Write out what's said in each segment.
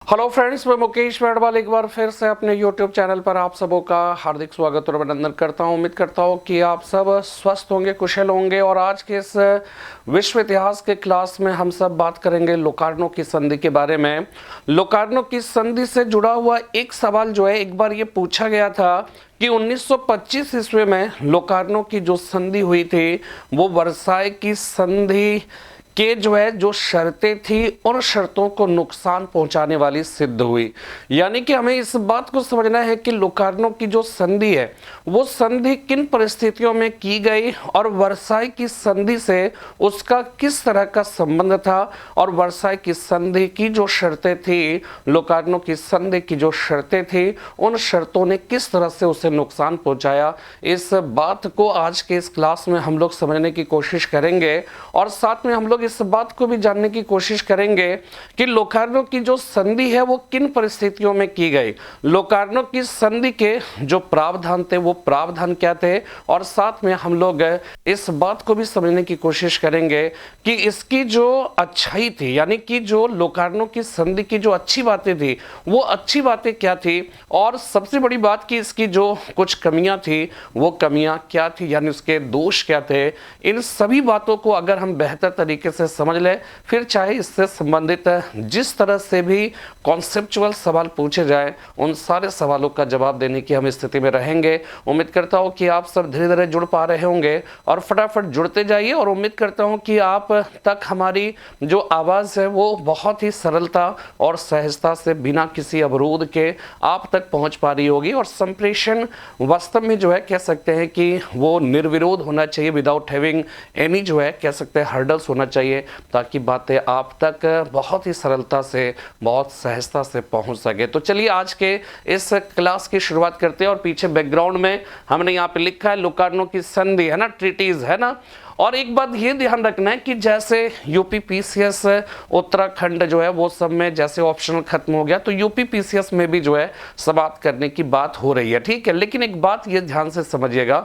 Hello friends, मैं मुकेश मेड़वाल एक बार फिर से अपने यूट्यूब चैनल पर आप सबों का हार्दिक स्वागत और अभिनंदन करता हूं। उम्मीद करता हूं कि आप सब स्वस्थ होंगे, कुशल होंगे। और आज के इस विश्व इतिहास के क्लास में हम सब बात करेंगे लोकार्नो की संधि के बारे में। लोकार्नो की संधि से जुड़ा हुआ एक सवाल जो है, एक बार ये पूछा गया था कि 1925 ईस्वी में लोकार्नो की जो संधि हुई थी वो वर्साई की संधि के जो शर्तें थी उन शर्तों को नुकसान पहुंचाने वाली सिद्ध हुई। यानी कि हमें इस बात को समझना है कि लोकार्नो की जो संधि है वो संधि किन परिस्थितियों में की गई और वर्साई की संधि से उसका किस तरह का संबंध था, और वर्साई की संधि की जो शर्तें थी, लोकार्नो की संधि की जो शर्तें थी, उन शर्तों ने किस तरह से उसे नुकसान पहुंचाया। इस बात को आज के इस क्लास में हम लोग समझने की कोशिश करेंगे और साथ में हम लोग इस बात को भी जानने की कोशिश करेंगे कि लोकार्नो की जो संधि है वो किन परिस्थितियों में की गई। लोकार्नो की संधि के जो प्रावधान थे वो प्रावधान क्या थे, और साथ में हम लोग इस बात को भी समझने की कोशिश करेंगे कि इसकी जो अच्छाई थी, यानी कि जो लोकार्नो की संधि की जो अच्छी बातें थी वो अच्छी बातें क्या थी, और सबसे बड़ी बात कि इसकी जो कुछ कमियां थी वो कमियां क्या थी, यानी उसके दोष क्या थे। इन सभी बातों को अगर हम बेहतर तरीके से समझ ले, फिर चाहे इससे संबंधित जिस तरह से भी कॉन्सेप्चुअल सवाल पूछे जाए उन सारे सवालों का जवाब देने की हम स्थिति में रहेंगे। उम्मीद करता हूं कि आप सब धीरे धीरे जुड़ पा रहे होंगे और फटाफट जुड़ते जाइए। और उम्मीद करता हूं कि आप तक हमारी जो आवाज़ है वो बहुत ही सरलता और सहजता से बिना किसी अवरोध के आप तक पहुंच पा रही होगी। और संप्रेषण वास्तव में कह सकते हैं कि वो निर्विरोध होना चाहिए, विदाउट हैविंग एनी कह सकते हैं हर्डल्स होना चाहिए, ताकि बातें आप तक बहुत ही सरलता से, बहुत सहजता से पहुंच सके। तो चलिए आज के इस क्लास की शुरुआत करते हैं। और पीछे बैकग्राउंड में हमने यहाँ पे लिखा है लोकार्नो की संधि, है ना, ट्रीटीज, है ना। और एक बात ये ध्यान रखना है कि जैसे यूपी पीसीएस उत्तराखंड वो सब में जैसे ऑप्शनल खत्म हो गया, तो यूपी पीसीएस में भी समाप्त करने की बात हो रही है, ठीक है। लेकिन एक बात ये ध्यान से समझिएगा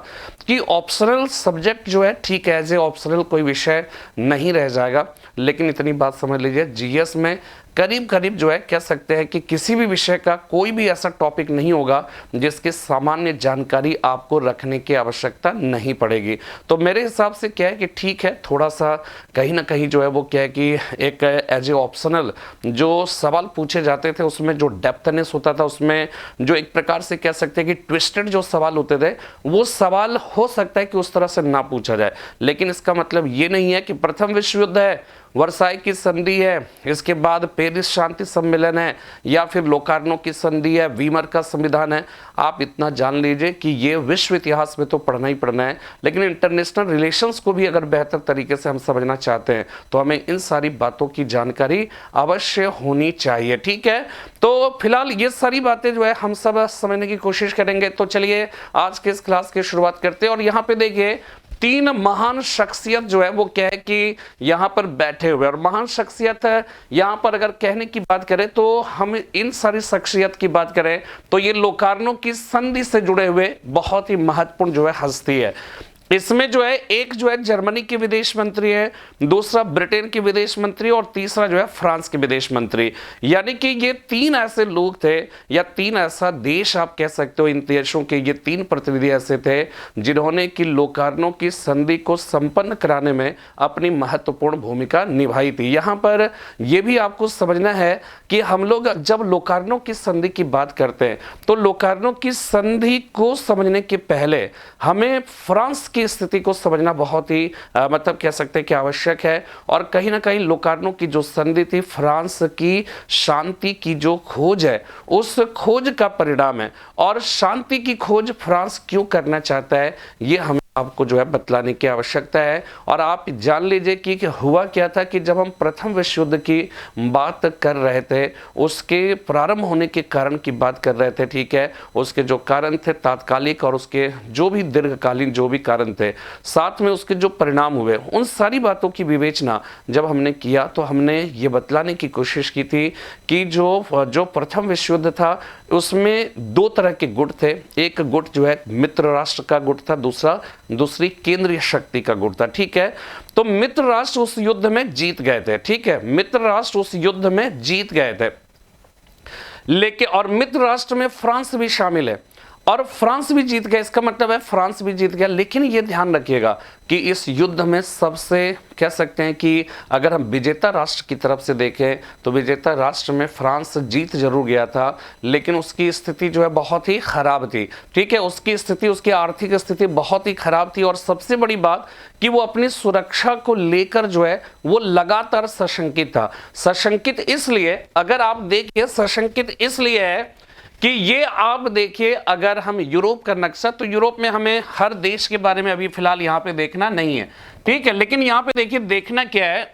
कि ऑप्शनल सब्जेक्ट ठीक है, एज ए ऑप्शनल कोई विषय नहीं रह जाएगा। लेकिन इतनी बात समझ लीजिए, जीएस में करीब करीब कह सकते हैं कि किसी भी विषय का कोई भी ऐसा टॉपिक नहीं होगा जिसकी सामान्य जानकारी आपको रखने की आवश्यकता नहीं पड़ेगी। तो मेरे हिसाब से क्या है कि ठीक है, थोड़ा सा कहीं ना कहीं वो क्या है कि एक एज ए ऑप्शनल जो सवाल पूछे जाते थे उसमें जो डेप्थनेस होता था, उसमें जो एक प्रकार से कह सकते हैं कि ट्विस्टेड जो सवाल होते थे, वो सवाल हो सकता है कि उस तरह से ना पूछा जाए। लेकिन इसका मतलब ये नहीं है कि प्रथम विश्व युद्ध है, वर्साई की संधि है, इसके बाद पेरिस शांति सम्मेलन है, या फिर लोकार्नो की संधि है, वीमर का संविधान है। आप इतना जान लीजिए कि ये विश्व इतिहास में तो पढ़ना ही पढ़ना है, लेकिन इंटरनेशनल रिलेशंस को भी अगर बेहतर तरीके से हम समझना चाहते हैं तो हमें इन सारी बातों की जानकारी अवश्य होनी चाहिए, ठीक है। तो फिलहाल ये सारी बातें हम सब समझने की कोशिश करेंगे। तो चलिए आज के इस क्लास की शुरुआत करते हैं। और यहाँ पे देखिए तीन महान शख्सियत वो क्या है कि यहाँ पर बैठे हुए, और महान शख्सियत है यहाँ पर अगर कहने की बात करें तो हम इन सारी शख्सियत की बात करें तो ये लोकार्नो की संधि से जुड़े हुए बहुत ही महत्वपूर्ण हस्ती है। इसमें एक जर्मनी के विदेश मंत्री है, दूसरा ब्रिटेन के विदेश मंत्री, और तीसरा फ्रांस के विदेश मंत्री। यानी कि ये तीन ऐसे लोग थे, या तीन ऐसा देश आप कह सकते हो, इन देशों के ये तीन प्रतिनिधि ऐसे थे जिन्होंने कि लोकार्नो की संधि को संपन्न कराने में अपनी महत्वपूर्ण भूमिका निभाई थी। यहाँ पर यह भी आपको समझना है कि हम लोग जब लोकार्नो की संधि की बात करते हैं तो लोकार्नो की संधि को समझने के पहले हमें फ्रांस की स्थिति को समझना बहुत ही मतलब कह सकते हैं कि आवश्यक है। और कहीं ना कहीं लोकार्नो की जो संधि थी फ्रांस की शांति की जो खोज है उस खोज का परिणाम है। और शांति की खोज फ्रांस क्यों करना चाहता है ये हमें आपको बतलाने की आवश्यकता है। और आप जान लीजिए कि हुआ क्या था कि जब हम प्रथम विश्व युद्ध की बात कर रहे थे, उसके प्रारंभ होने के कारण की बात कर रहे थे, ठीक है। उसके जो कारण थे तात्कालिक और उसके जो भी दीर्घकालीन जो भी कारण थे, साथ में उसके जो परिणाम हुए, उन सारी बातों की विवेचना जब हमने किया तो हमने ये बतलाने की कोशिश की थी कि जो प्रथम विश्व युद्ध था उसमें दो तरह के गुट थे। एक गुट मित्र राष्ट्र का गुट था, दूसरी केंद्रीय शक्ति का गुट था, ठीक है। तो मित्र राष्ट्र उस युद्ध में जीत गए थे, ठीक है, मित्र राष्ट्र उस युद्ध में जीत गए थे। लेकिन और मित्र राष्ट्र में फ्रांस भी शामिल है और फ्रांस भी जीत गया, इसका मतलब है फ्रांस भी जीत गया। लेकिन ये ध्यान रखिएगा कि इस युद्ध में सबसे कह सकते हैं कि अगर हम विजेता राष्ट्र की तरफ से देखें तो विजेता राष्ट्र में फ्रांस जीत जरूर गया था, लेकिन उसकी स्थिति जो है बहुत ही खराब थी। ठीक है, उसकी स्थिति, उसकी आर्थिक स्थिति बहुत ही खराब थी और सबसे बड़ी बात कि वो अपनी सुरक्षा को लेकर जो है वो लगातार सशंकित था। सशंकित इसलिए, अगर आप देखिए, सशंकित इसलिए है कि ये आप देखिए, अगर हम यूरोप का नक्शा, तो यूरोप में हमें हर देश के बारे में अभी फिलहाल यहां पे देखना नहीं है। ठीक है, लेकिन यहां पे देखिए देखना क्या है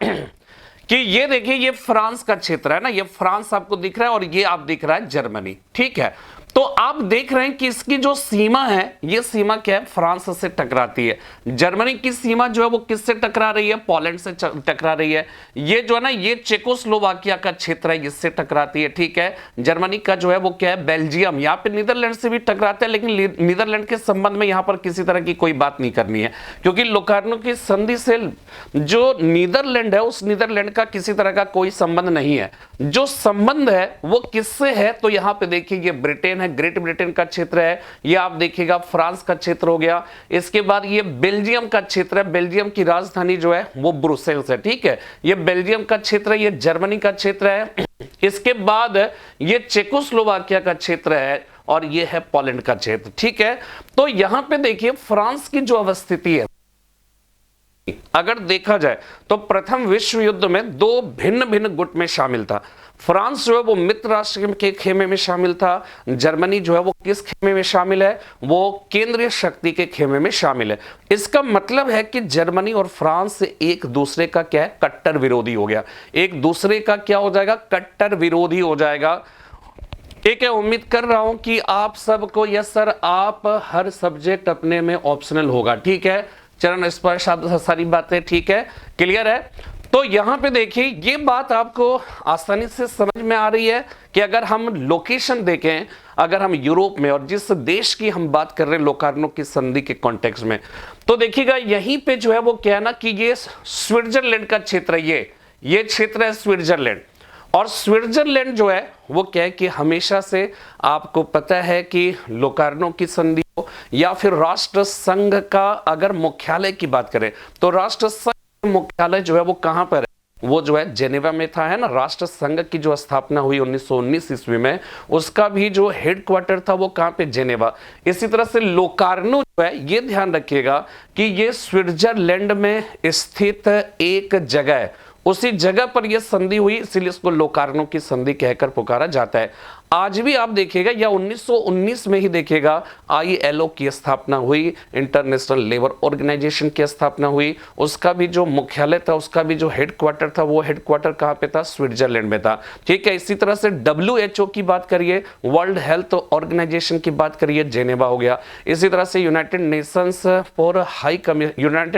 कि ये देखिए, ये फ्रांस का क्षेत्र है ना, ये फ्रांस आपको दिख रहा है और ये आप दिख रहा है जर्मनी। ठीक है, तो आप देख रहे हैं कि इसकी जो सीमा है, ये सीमा क्या है, फ्रांस से टकराती है। जर्मनी की सीमा जो है वो किससे टकरा रही है, पोलैंड से टकरा रही है। ये जो है ना, ये चेकोस्लोवाकिया का क्षेत्र है, इससे टकराती है। ठीक है, जर्मनी का जो है वो क्या है, बेल्जियम, यहाँ पे नीदरलैंड से भी टकराते हैं, लेकिन नीदरलैंड के संबंध में यहाँ पर किसी तरह की कोई बात नहीं करनी है, क्योंकि लोकार्नो की संधि से जो नीदरलैंड है, उस नीदरलैंड का किसी तरह का कोई संबंध नहीं है। जो संबंध है वो किससे है, तो यहाँ पे देखिए ये ब्रिटेन है, ग्रेट ब्रिटेन का क्षेत्र है, ये आप देखिएगा फ्रांस का क्षेत्र हो गया। इसके बाद ये बेल्जियम का क्षेत्र है, बेल्जियम की राजधानी जो है वो ब्रुसेल्स है। ठीक है, ये बेल्जियम का क्षेत्र है, ये जर्मनी का क्षेत्र है। इसके बाद ये चेकोस्लोवाकिया का क्षेत्र है और ये है पोलैंड का क्षेत्र। ठीक है, तो यहां पे देखिए फ्रांस की जो अवस्थिति है, अगर देखा जाए तो प्रथम विश्व युद्ध में दो भिन्न भिन्न गुट में शामिल था। फ्रांस जो है वो मित्र राष्ट्र के खेमे में शामिल था, जर्मनी जो है वो किस खेमे में शामिल है, वो केंद्रीय शक्ति के खेमे में शामिल है। इसका मतलब है कि जर्मनी और फ्रांस एक दूसरे का क्या है, कट्टर विरोधी हो गया, एक दूसरे का क्या हो जाएगा, कट्टर विरोधी हो जाएगा। ठीक है, उम्मीद कर रहा हूं कि आप सबको, यस सर, आप हर सब्जेक्ट अपने में ऑप्शनल होगा। ठीक है, चरण स्पर्श सारी बातें ठीक है, क्लियर है। तो यहां पे देखिए ये बात आपको आसानी से समझ में आ रही है कि अगर हम लोकेशन देखें, अगर हम यूरोप में, और जिस देश की हम बात कर रहे हैं लोकार्नो की संधि के कॉन्टेक्स्ट में, तो देखिएगा यहीं पे जो है वो क्या है ना कि ये स्विट्जरलैंड का क्षेत्र है, ये क्षेत्र है स्विट्जरलैंड। और स्विट्जरलैंड जो है वो क्या है कि हमेशा से आपको पता है कि लोकार्नो की संधि हो या फिर राष्ट्र संघ का अगर मुख्यालय की बात करें तो राष्ट्र संघ मुख्यालय जो है वो कहां पर है, वो जो है जेनेवा में था, है ना। राष्ट्र संघ की जो स्थापना हुई 1919 ईस्वी में, उसका भी जो हेडक्वार्टर था वो कहां पे, जेनेवा। इसी तरह से लोकार्नो जो है, ये ध्यान रखिएगा कि ये स्विट्जरलैंड में स्थित एक जगह है, उसी जगह पर यह संधि हुई, इसीलिए इसको लोकार्नो की संधि कहकर पुकारा जाता है। आज भी आप देखिएगा या 1919 में ही देखिएगा ILO की स्थापना हुई, इंटरनेशनल लेबर ऑर्गेनाइजेशन की स्थापना हुई, उसका भी जो मुख्यालय था, उसका भी जो हेडक्वार्टर था, वो हेडक्वार्टर कहां पे था, स्विट्जरलैंड में था। ठीक है, इसी तरह से WHO की बात करिए, वर्ल्ड हेल्थ ऑर्गेनाइजेशन की बात करिए, जेनेवा हो गया। इसी तरह से United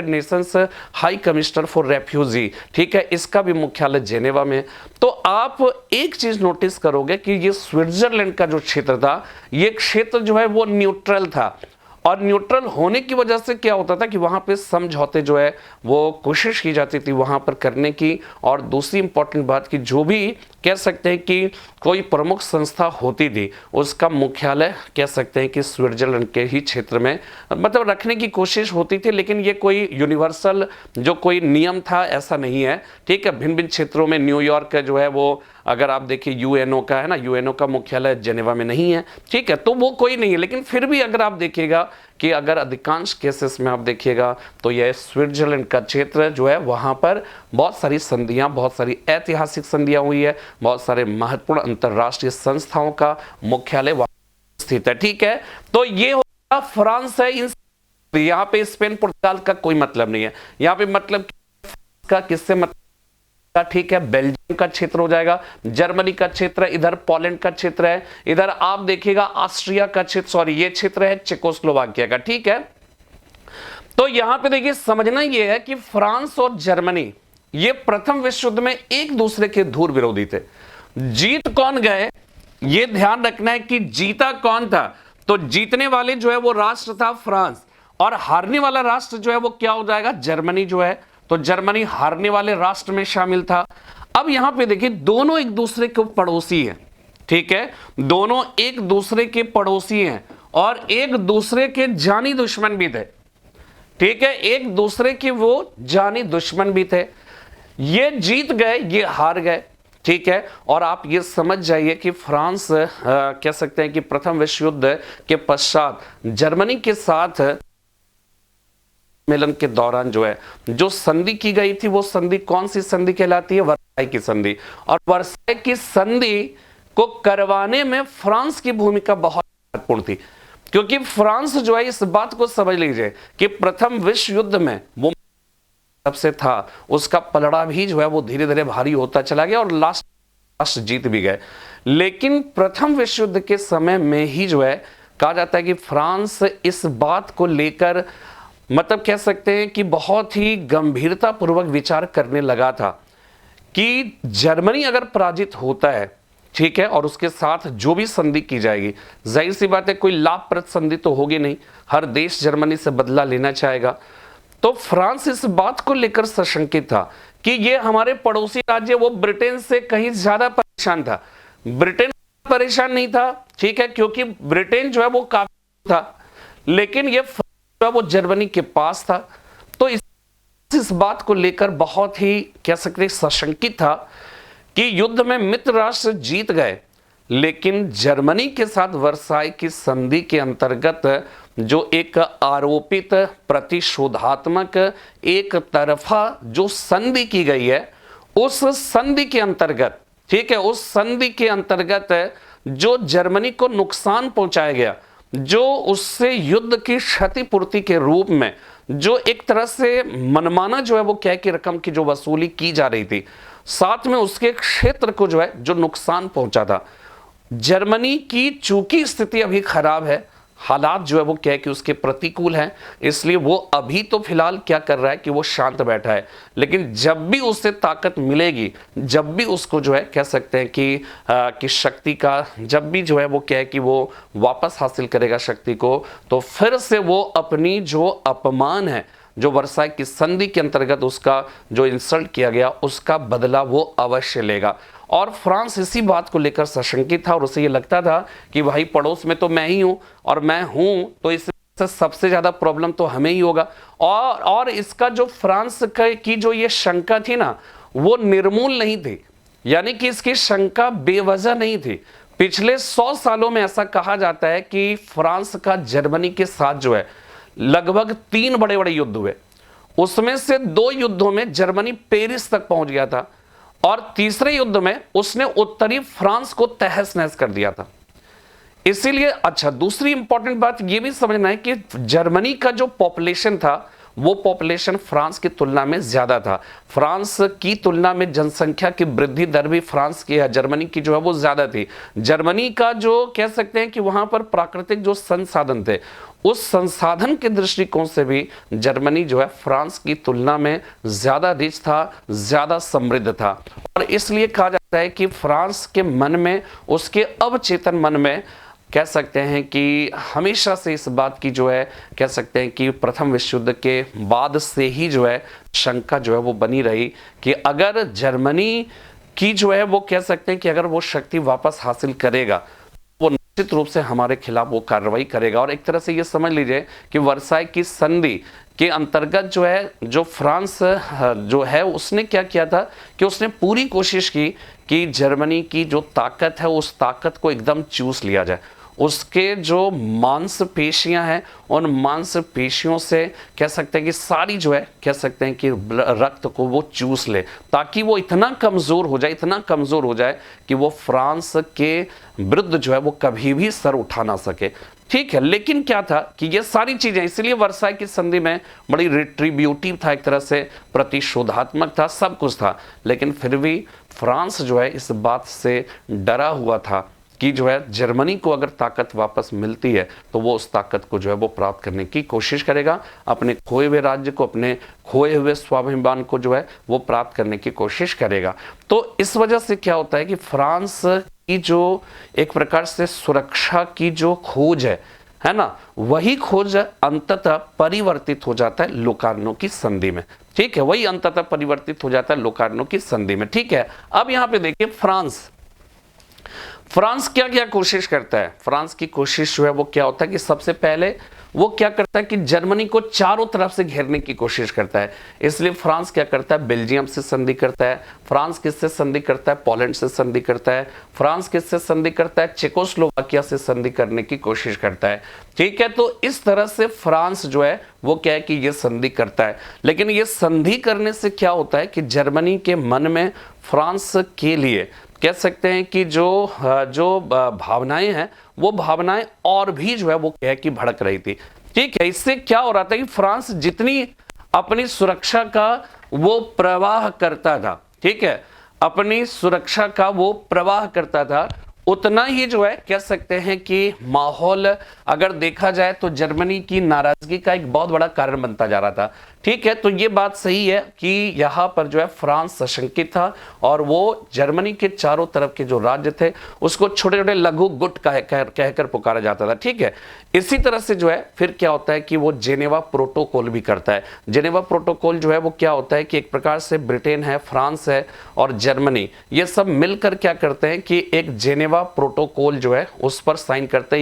Nations high commissioner for refugee, ठीक है, इसका भी मुख्यालय जेनेवा में। तो आप एक चीज नोटिस करोगे कि ये स्विट्जरलैंड का जो क्षेत्र था, ये क्षेत्र जो है वो न्यूट्रल था, और न्यूट्रल होने की वजह से क्या होता था कि वहां पे समझौते जो है वो कोशिश की जाती थी वहां पर करने की। और दूसरी इंपॉर्टेंट बात कि जो भी कह सकते हैं कि कोई प्रमुख संस्था होती थी, उसका मुख्यालय कह सकते हैं कि स्विट्जरलैंड के ही क्षेत्र में मतलब रखने की कोशिश होती थी, लेकिन ये कोई यूनिवर्सल जो कोई नियम था ऐसा नहीं है। ठीक है, भिन्न भिन्न क्षेत्रों में न्यूयॉर्क का जो है वो, अगर आप देखिए UNO का है ना, UNO का मुख्यालय जेनेवा में नहीं है। ठीक है, तो वो कोई नहीं है, लेकिन फिर भी अगर आप देखिएगा कि अगर अधिकांश केसेस में आप देखिएगा तो यह स्विट्जरलैंड का क्षेत्र जो है वहां पर बहुत सारी संधियां, बहुत सारी ऐतिहासिक संधियां हुई है, बहुत सारे महत्वपूर्ण अंतरराष्ट्रीय संस्थाओं का मुख्यालय वहां स्थित है। ठीक है, तो ये होगा फ्रांस है। इन यहाँ पे स्पेन पुर्तगाल का कोई मतलब नहीं है, यहाँ पे मतलब का किससे मतलब, ठीक है, बेल्जियम का क्षेत्र हो जाएगा, जर्मनी का क्षेत्र है, इधर पोलैंड का क्षेत्र है, इधर आप देखिएगा ऑस्ट्रिया का क्षेत्र, सॉरी ये क्षेत्र है चेकोस्लोवाकिया का। ठीक है, तो यहां पे देखिए समझना यह है कि फ्रांस और जर्मनी ये प्रथम विश्व युद्ध में एक दूसरे के धूर विरोधी थे। जीत कौन गए, ये ध्यान रखना है कि जीता कौन था। तो जीतने वाले जो है वो राष्ट्र था फ्रांस, और हारने वाला राष्ट्र जो है वो क्या हो जाएगा, जर्मनी जो है। तो जर्मनी हारने वाले राष्ट्र में शामिल था। अब यहां पे देखिए दोनों एक दूसरे के पड़ोसी हैं, ठीक है, दोनों एक दूसरे के पड़ोसी हैं और एक दूसरे के जानी दुश्मन भी थे। ठीक है, एक दूसरे के वो जानी दुश्मन भी थे। ये जीत गए, ये हार गए। ठीक है, और आप ये समझ जाइए कि फ्रांस कह सकते हैं कि प्रथम विश्व युद्ध के पश्चात जर्मनी के साथ सम्मेलन के दौरान जो है जो संधि की गई थी, वो संधि कौन सी संधि कहलाती है? वर्साई की संधि। और वर्साई की संधि को करवाने में फ्रांस की भूमिका बहुत महत्वपूर्ण थी, क्योंकि फ्रांस जो है, इस बात को समझ लीजिए कि प्रथम विश्व युद्ध में वो सबसे था, उसका पलड़ा भी जो है वो धीरे धीरे भारी होता चला गया और लास्ट जीत भी गए। लेकिन प्रथम विश्व युद्ध के समय में ही जो है कहा जाता है कि फ्रांस इस बात को लेकर मतलब कह सकते हैं कि बहुत ही गंभीरता पूर्वक विचार करने लगा था कि जर्मनी अगर पराजित होता है, ठीक है, और उसके साथ जो भी संधि की जाएगी, जाहिर सी बात है कोई लाभप्रद संधि तो होगी नहीं, हर देश जर्मनी से बदला लेना चाहेगा। तो फ्रांस इस बात को लेकर सशंकित था कि ये हमारे पड़ोसी राज्य, वो ब्रिटेन से कहीं ज्यादा परेशान था। ब्रिटेन परेशान नहीं था, ठीक है, क्योंकि ब्रिटेन जो है वो काफी था, लेकिन ये वो जर्मनी के पास था। तो इस बात को लेकर बहुत ही कह सकते हैं सशंकित था कि युद्ध में मित्र राष्ट्र जीत गए, लेकिन जर्मनी के साथ वर्साई की संधि के अंतर्गत जो एक आरोपित प्रतिशोधात्मक एक तरफा जो संधि की गई है, उस संधि के अंतर्गत, ठीक है, उस संधि के अंतर्गत जो जर्मनी को नुकसान पहुंचाया गया, जो उससे युद्ध की क्षतिपूर्ति के रूप में जो एक तरह से मनमाना जो है वो क्या की रकम की जो वसूली की जा रही थी, साथ में उसके क्षेत्र को जो है जो नुकसान पहुंचा था। जर्मनी की चूंकि स्थिति अभी खराब है, हालात जो है वो क्या है कि उसके प्रतिकूल हैं, इसलिए वो अभी तो फिलहाल क्या कर रहा है कि वो शांत बैठा है। लेकिन जब भी उसे ताकत मिलेगी, जब भी उसको जो है कह सकते हैं कि शक्ति का जब भी जो है वो क्या है कि वो वापस हासिल करेगा शक्ति को, तो फिर से वो अपनी जो अपमान है, जो वर्साई की संधि के अंतर्गत उसका जो इंसल्ट किया गया, उसका बदला वो अवश्य लेगा। और फ्रांस इसी बात को लेकर सशंकित था और उसे ये लगता था कि भाई पड़ोस में तो मैं ही हूं और मैं हूं तो इससे सबसे ज्यादा प्रॉब्लम तो हमें ही होगा। और इसका जो फ्रांस की जो ये शंका थी ना, वो निर्मूल नहीं थी, यानी कि इसकी शंका बेवजह नहीं थी। पिछले 100 सालों में ऐसा कहा जाता है कि फ्रांस का जर्मनी के साथ जो है लगभग 3 बड़े बड़े युद्ध हुए, उसमें से 2 युद्धों में जर्मनी पेरिस तक पहुंच गया था और तीसरे युद्ध में उसने उत्तरी फ्रांस को तहस नहस कर दिया था। इसीलिए अच्छा, दूसरी इंपॉर्टेंट बात यह भी समझना है कि जर्मनी का जो पॉपुलेशन था, वो पॉपुलेशन फ्रांस की तुलना में ज्यादा था। फ्रांस की तुलना में जनसंख्या की वृद्धि दर भी फ्रांस की है, जर्मनी की जो है वो ज्यादा थी। जर्मनी का जो कह सकते हैं कि वहां पर प्राकृतिक जो संसाधन थे, उस संसाधन के दृष्टिकोण से भी जर्मनी जो है फ्रांस की तुलना में ज्यादा रिच था, ज्यादा समृद्ध था। और इसलिए कहा जाता है कि फ्रांस के मन में, उसके अवचेतन मन में कह सकते हैं कि हमेशा से इस बात की जो है कह सकते हैं कि प्रथम विश्व युद्ध के बाद से ही जो है शंका जो है वो बनी रही कि अगर जर्मनी की जो है वो कह सकते हैं कि अगर वो शक्ति वापस हासिल करेगा, वो निश्चित रूप से हमारे खिलाफ वो कार्रवाई करेगा। और एक तरह से ये समझ लीजिए कि वर्साई की संधि के अंतर्गत जो है जो फ्रांस जो है उसने क्या किया था कि उसने पूरी कोशिश की कि जर्मनी की जो ताकत है उस ताकत को एकदम चूस लिया जाए, उसके जो मांसपेशियां हैं उन मांसपेशियों से कह सकते हैं कि सारी जो है कह सकते हैं कि रक्त को वो चूस ले, ताकि वो इतना कमज़ोर हो जाए, इतना कमज़ोर हो जाए कि वो फ्रांस के विरुद्ध जो है वो कभी भी सर उठा ना सके। ठीक है, लेकिन क्या था कि ये सारी चीज़ें, इसलिए वर्साई की संधि में बड़ी रिट्रीब्यूटिव था, एक तरह से प्रतिशोधात्मक था, सब कुछ था। लेकिन फिर भी फ्रांस जो है इस बात से डरा हुआ था कि जो है जर्मनी को अगर ताकत वापस मिलती है तो वो उस ताकत को जो है वो प्राप्त करने की कोशिश करेगा, अपने खोए हुए राज्य को, अपने खोए हुए स्वाभिमान को जो है वो प्राप्त करने की कोशिश करेगा। तो इस वजह से क्या होता है कि फ्रांस की जो एक प्रकार से सुरक्षा की जो खोज है ना, वही खोज अंततः परिवर्तित हो जाता है लोकार्नो की संधि में। ठीक है, वही अंततः परिवर्तित हो जाता है लोकार्नो की संधि में। ठीक है, अब यहां पे देखिए फ्रांस क्या क्या कोशिश करता है? फ्रांस की कोशिश जो है वो क्या होता है कि सबसे पहले वो क्या करता है कि जर्मनी को चारों तरफ से घेरने की कोशिश करता है। इसलिए फ्रांस क्या करता है? बेल्जियम से संधि करता है। फ्रांस किससे संधि करता है? पोलैंड से संधि करता है। फ्रांस किससे संधि करता है? चेकोस्लोवाकिया से संधि करने की कोशिश करता है। ठीक है, तो इस तरह से फ्रांस जो है वो क्या है कि ये संधि करता है। लेकिन ये संधि करने से क्या होता है कि जर्मनी के मन में फ्रांस के लिए कह सकते हैं कि जो भावनाएं हैं वो भावनाएं और भी जो है वो क्या है कि भड़क रही थी। ठीक है, इससे क्या हो रहा था कि फ्रांस जितनी अपनी सुरक्षा का वो प्रवाह करता था, ठीक है, अपनी सुरक्षा का वो प्रवाह करता था, उतना ही जो है कह सकते हैं कि माहौल अगर देखा जाए तो जर्मनी की नाराजगी का एक बहुत बड़ा कारण बनता जा रहा था। ठीक है, तो ये बात सही है कि यहां पर जो है फ्रांस सशंकित था और वो जर्मनी के चारों तरफ के जो राज्य थे उसको छोटे छोटे लघु गुट कहकर पुकारा जाता था। ठीक है, इसी तरह से जो है फिर क्या होता है कि वो जेनेवा प्रोटोकॉल भी करता है। जेनेवा प्रोटोकॉल जो है वो क्या होता है कि एक प्रकार से ब्रिटेन है, फ्रांस है और जर्मनी, ये सब मिलकर क्या करते हैं कि एक जेनेवा प्रोटोकॉल जो है उस पर साइन करते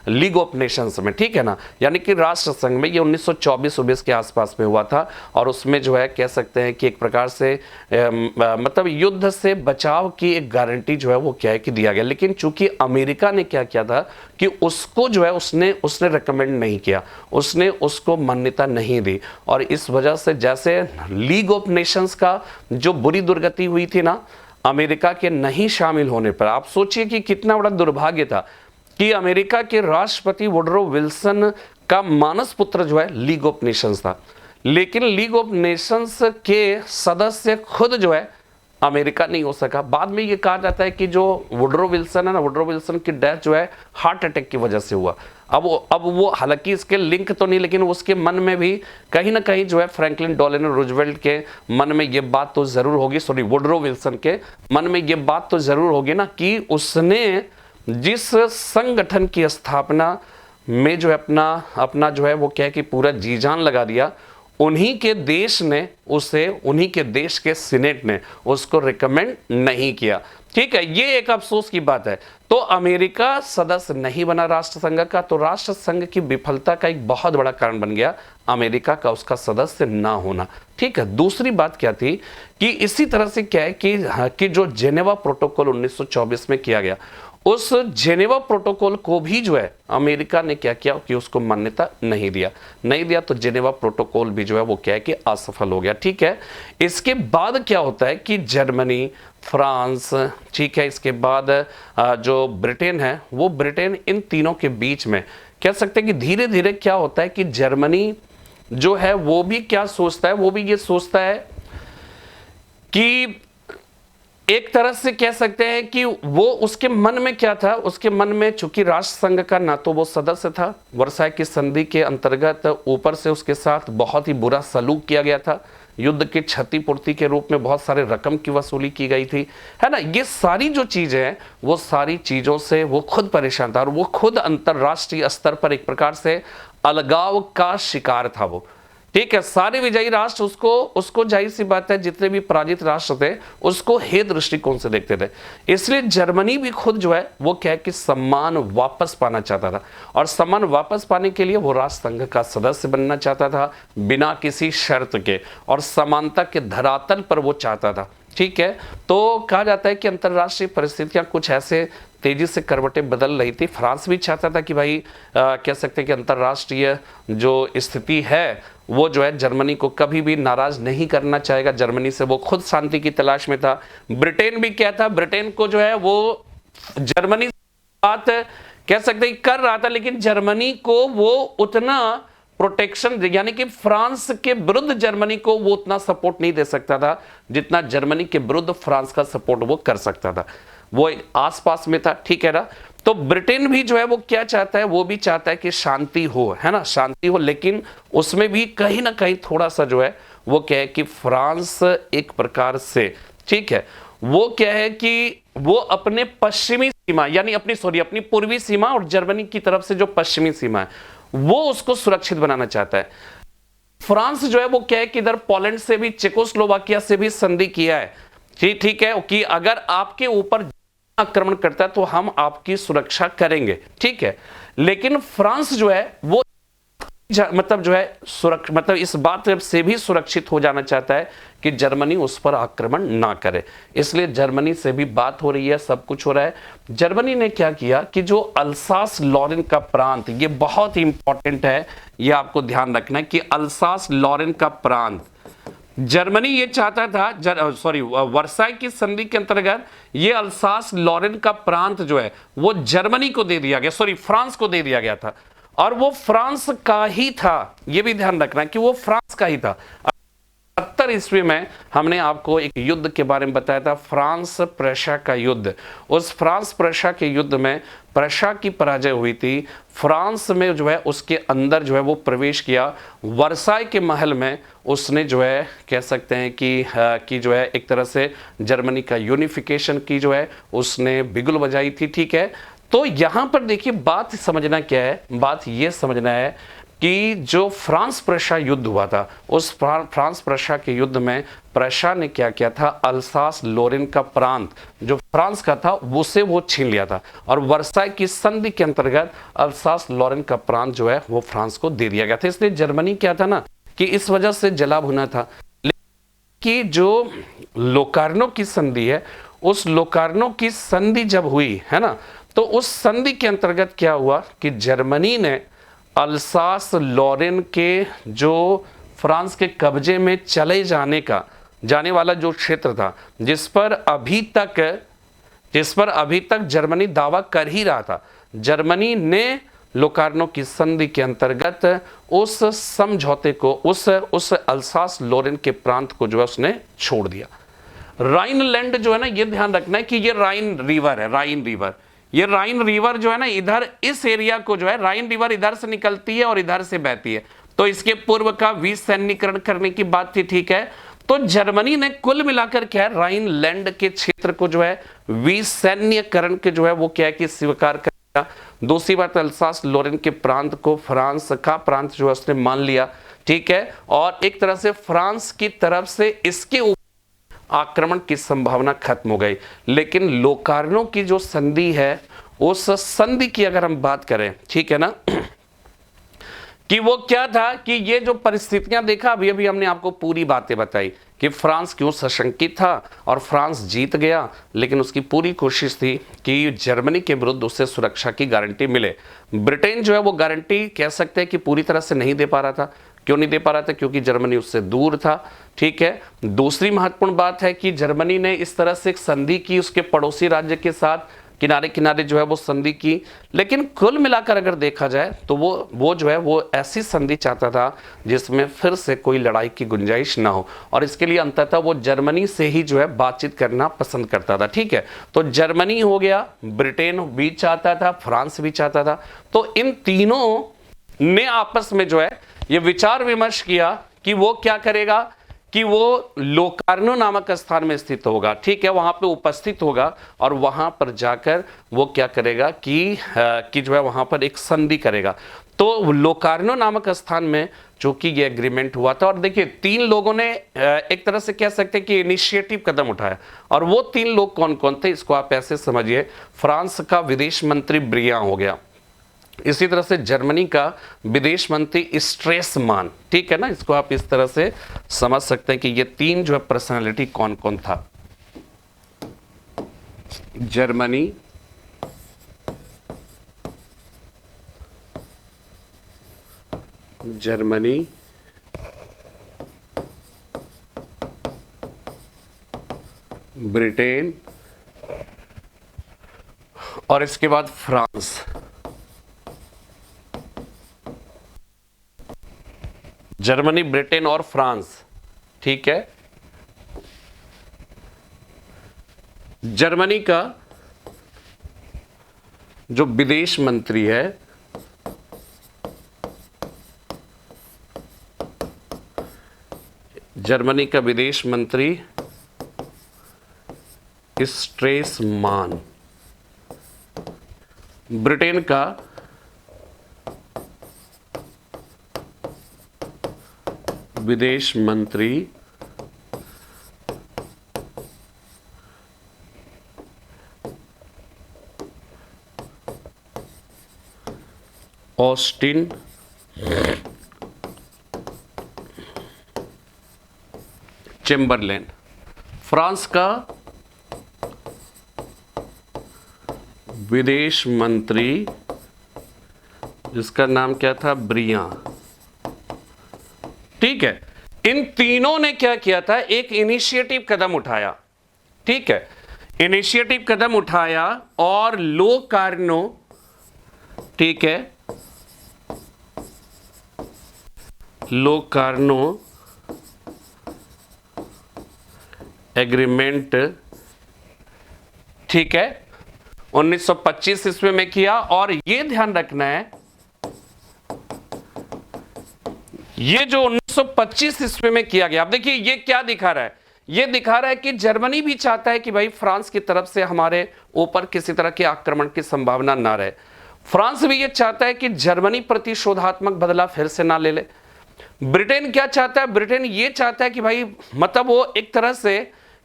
लीग ऑफ नेशंस में। ठीक है ना, यानी कि राष्ट्र संघ में। ये 1924 के आसपास में हुआ था और उसमें जो है कह सकते हैं कि एक प्रकार से मतलब युद्ध से बचाव की एक गारंटी जो है वो क्या है कि दिया गया। लेकिन चूंकि अमेरिका ने क्या किया था कि उसको जो है उसने रिकमेंड नहीं किया, उसने उसको मान्यता नहीं दी और इस वजह से जैसे लीग ऑफ नेशंस का जो बुरी दुर्गति हुई थी ना अमेरिका के नहीं शामिल होने पर, आप सोचिए कि कितना बड़ा दुर्भाग्य था कि अमेरिका के राष्ट्रपति वुडरो विल्सन का मानस पुत्र जो है लीग ऑफ नेशंस था, लेकिन लीग ऑफ नेशंस के सदस्य खुद जो है अमेरिका नहीं हो सका। बाद में ये कहा जाता है कि जो वुडरो विल्सन है ना, वुडरो विल्सन की डेथ जो है हार्ट अटैक की वजह से हुआ। अब वो हालांकि इसके लिंक तो नहीं, लेकिन उसके मन में भी कहीं ना कहीं जो है फ्रैंकलिन डेलानो रूजवेल्ट के मन में ये बात तो जरूर होगी, सॉरी वुडरो विल्सन के मन में ये बात तो जरूर होगी ना कि उसने जिस संगठन की स्थापना में जो है अपना जो है वो क्या है कि पूरा जी जान लगा दिया, उन्हीं के देश ने उसे, उन्हीं के देश के सीनेट ने उसको रिकमेंड नहीं किया। ठीक है, ये एक अफसोस की बात है। तो अमेरिका सदस्य नहीं बना राष्ट्र संघ का, तो राष्ट्र संघ की विफलता का एक बहुत बड़ा कारण बन गया अमेरिका का उसका सदस्य ना होना। ठीक है, दूसरी बात क्या थी कि इसी तरह से क्या है कि जो जेनेवा प्रोटोकॉल 1924 में किया गया, उस जेनेवा प्रोटोकॉल को भी जो है अमेरिका ने क्या किया कि उसको मान्यता नहीं दिया, तो जेनेवा प्रोटोकॉल भी जो है वो क्या है कि असफल हो गया। ठीक है, इसके बाद क्या होता है कि जर्मनी, फ्रांस, ठीक है, इसके बाद जो ब्रिटेन है वो ब्रिटेन, इन तीनों के बीच में कह सकते हैं कि धीरे धीरे क्या होता है कि जर्मनी जो है वो भी क्या सोचता है, वो भी ये सोचता है कि एक तरह से कह सकते हैं कि वो उसके मन में क्या था, उसके मन में चूंकि राष्ट्र संघ का ना तो वो सदस्य था, वर्साई की संधि के अंतर्गत ऊपर से उसके साथ बहुत ही बुरा सलूक किया गया था, युद्ध की क्षतिपूर्ति के रूप में बहुत सारे रकम की वसूली की गई थी, है ना। ये सारी जो चीजें हैं वो सारी चीजों से वो खुद परेशान था और वो खुद अंतरराष्ट्रीय स्तर पर एक प्रकार से अलगाव का शिकार था वो। ठीक है, सारे विजयी राष्ट्र उसको जाहिर सी बात है जितने भी पराजित राष्ट्र थे उसको हे दृष्टिकोण से देखते थे। इसलिए जर्मनी भी खुद जो है वो क्या है कि सम्मान वापस पाना चाहता था और सम्मान वापस पाने के लिए वो राष्ट्र संघ का सदस्य बनना चाहता था बिना किसी शर्त के, और समानता के धरातल पर वो चाहता था। ठीक है, तो कहा जाता है कि अंतरराष्ट्रीय परिस्थितियां कुछ ऐसे तेजी से करवटें बदल रही थी। फ्रांस भी चाहता था कि भाई कह सकते हैं कि अंतरराष्ट्रीय जो स्थिति है वो जो है जर्मनी को कभी भी नाराज नहीं करना चाहेगा जर्मनी से, वो खुद शांति की तलाश में था। ब्रिटेन भी क्या था, ब्रिटेन को जो है वो जर्मनी से बात कह सकते हैं कर रहा था, लेकिन जर्मनी को वो उतना प्रोटेक्शन, यानी कि फ्रांस के विरुद्ध जर्मनी को वो उतना सपोर्ट नहीं दे सकता था जितना जर्मनी के विरुद्ध फ्रांस का सपोर्ट वो कर सकता था, वो आसपास में था। ठीक है ना, तो ब्रिटेन भी जो है वो क्या चाहता है, वो भी चाहता है कि शांति हो, है ना, शांति हो, लेकिन उसमें भी कहीं ना कहीं थोड़ा सा जो है वो क्या है कि फ्रांस एक प्रकार से, ठीक है, वो क्या है कि वो अपने पश्चिमी सीमा, यानी अपनी पूर्वी सीमा और जर्मनी की तरफ से जो पश्चिमी सीमा है वो उसको सुरक्षित बनाना चाहता है। फ्रांस जो है वो क्या है कि इधर पोलैंड से भी, चेकोस्लोवाकिया से भी संधि किया है। ठीक है, कि अगर आपके ऊपर आक्रमण करता है तो हम आपकी सुरक्षा करेंगे, ठीक है। लेकिन फ्रांस जो है वो मतलब जो है मतलब इस बात से भी सुरक्षित हो जाना चाहता है कि जर्मनी उस पर आक्रमण ना करे, इसलिए जर्मनी से भी बात हो रही है, सब कुछ हो रहा है। जर्मनी ने क्या किया कि जो अल्सास लॉरेन का प्रांत, ये बहुत ही इंपॉर्टेंट है, ये आपको ध्यान रखना है कि अल्सास लॉरेन का प्रांत जर्मनी ये चाहता था, वर्साई की संधि के अंतर्गत ये अल्सास लॉरेन का प्रांत जो है वो जर्मनी को दे दिया गया, फ्रांस को दे दिया गया था, और वो फ्रांस का ही था। ये भी ध्यान रखना कि वो फ्रांस का ही था। 70 ईस्वी में हमने आपको एक युद्ध के बारे में बताया था, फ्रांस प्रशा का युद्ध। उस फ्रांस प्रशा के युद्ध में प्रशा की पराजय हुई थी। फ्रांस में जो है उसके अंदर जो है वो प्रवेश किया, वर्साई के महल में उसने जो है कह सकते हैं कि जो है एक तरह से जर्मनी का यूनिफिकेशन की जो है उसने बिगुल बजाई थी, ठीक है। तो यहां पर देखिए बात समझना क्या है, बात यह समझना है कि जो फ्रांस प्रशा युद्ध हुआ था, उस फ्रांस प्रशा के युद्ध में प्रशा ने क्या किया था, अल्सास लॉरेन का प्रांत जो फ्रांस का था उसे वो छीन लिया था, और वर्साई की संधि के अंतर्गत अल्सास लॉरेन का प्रांत जो है वो फ्रांस को दे दिया गया था। इसलिए जर्मनी क्या था ना कि इस वजह से जला भुना था कि जो लोकार्नो की संधि है, उस लोकार्नो की संधि जब हुई है ना, तो उस संधि के अंतर्गत क्या हुआ कि जर्मनी ने अल्सास लॉरेन के जो फ्रांस के कब्जे में चले जाने वाला जो क्षेत्र था, जिस पर अभी तक जर्मनी दावा कर ही रहा था, जर्मनी ने लोकार्नो की संधि के अंतर्गत उस समझौते को, उस अल्सास लॉरेन के प्रांत को जो है उसने छोड़ दिया। राइनलैंड जो है ना, ये ध्यान रखना है कि ये राइन रिवर है, राइन रिवर, ये राइन रिवर जो है ना, इधर इस एरिया को जो है, राइन रिवर इधर से निकलती है और इधर से बहती है, तो इसके पूर्व का विसैन्यीकरण करने की बात थी, ठीक है। तो जर्मनी ने कुल मिलाकर क्या है, राइनलैंड के क्षेत्र को जो है विसैन्यीकरण के जो है वो क्या है कि स्वीकार करेगा। दूसरी बात, अल्सास लॉरेन के प्रांत को फ्रांस का प्रांत जो है उसने मान लिया, ठीक है, और एक तरह से फ्रांस की तरफ से इसके आक्रमण की संभावना खत्म हो गई। लेकिन लोकार्नो की जो संधि है, उस संधि की अगर हम बात करें, ठीक है ना, कि वो क्या था कि ये जो परिस्थितियां देखा, अभी हमने आपको पूरी बातें बताई कि फ्रांस क्यों सशंकित था और फ्रांस जीत गया, लेकिन उसकी पूरी कोशिश थी कि जर्मनी के विरुद्ध उसे सुरक्षा की गारंटी मिले। ब्रिटेन जो है वो गारंटी कह सकते हैं कि पूरी तरह से नहीं दे पा रहा था। क्यों नहीं दे पा रहा था? क्योंकि जर्मनी उससे दूर था, ठीक है। दूसरी महत्वपूर्ण बात है कि जर्मनी ने इस तरह से एक संधि की उसके पड़ोसी राज्य के साथ, किनारे किनारे जो है वो संधि की, लेकिन कुल मिलाकर अगर देखा जाए तो वो जो है वो ऐसी संधि चाहता था जिसमें फिर से कोई लड़ाई की गुंजाइश ना हो, और इसके लिए अंततः वो जर्मनी से ही जो है बातचीत करना पसंद करता था, ठीक है। तो जर्मनी हो गया, ब्रिटेन भी चाहता था, फ्रांस भी चाहता था, तो इन तीनों ने आपस में जो है ये विचार विमर्श किया कि वो क्या करेगा कि वो लोकार्नो नामक स्थान में स्थित होगा, ठीक है, वहां पे उपस्थित होगा, और वहां पर जाकर वो क्या करेगा कि जो है वहां पर एक संधि करेगा। तो लोकार्नो नामक स्थान में चूंकि ये एग्रीमेंट हुआ था, और देखिए तीन लोगों ने एक तरह से कह सकते हैं कि इनिशिएटिव कदम उठाया, और वो तीन लोग कौन कौन थे इसको आप ऐसे समझिए। फ्रांस का विदेश मंत्री ब्रियां हो गया, इसी तरह से जर्मनी का विदेश मंत्री स्ट्रेसमान, ठीक है ना, इसको आप इस तरह से समझ सकते हैं कि ये तीन जो है पर्सनालिटी कौन कौन था। जर्मनी, ब्रिटेन और इसके बाद फ्रांस। जर्मनी, ब्रिटेन और फ्रांस, ठीक है। जर्मनी का जो विदेश मंत्री है, जर्मनी का विदेश मंत्री स्ट्रेसमान, ब्रिटेन का विदेश मंत्री ऑस्टिन चेम्बरलेन। फ्रांस का विदेश मंत्री, जिसका नाम क्या था, ब्रियां। ठीक है, इन तीनों ने क्या किया था, एक इनिशिएटिव कदम उठाया। ठीक है, इनिशिएटिव कदम उठाया और लोकार्नो, ठीक है, लोकार्नो एग्रीमेंट, ठीक है, 1925 ईस्वी में किया। और यह ध्यान रखना है, ये जो 1925 ईस्वी में किया गया, अब देखिए ये क्या दिखा रहा है, ये दिखा रहा है कि जर्मनी भी चाहता है कि भाई फ्रांस की तरफ से हमारे ऊपर किसी तरह के आक्रमण की संभावना ना रहे। फ्रांस भी ये चाहता है कि जर्मनी प्रतिशोधात्मक बदला फिर से ना ले ले। ब्रिटेन क्या चाहता है, ब्रिटेन ये चाहता है कि भाई मतलब वो एक तरह से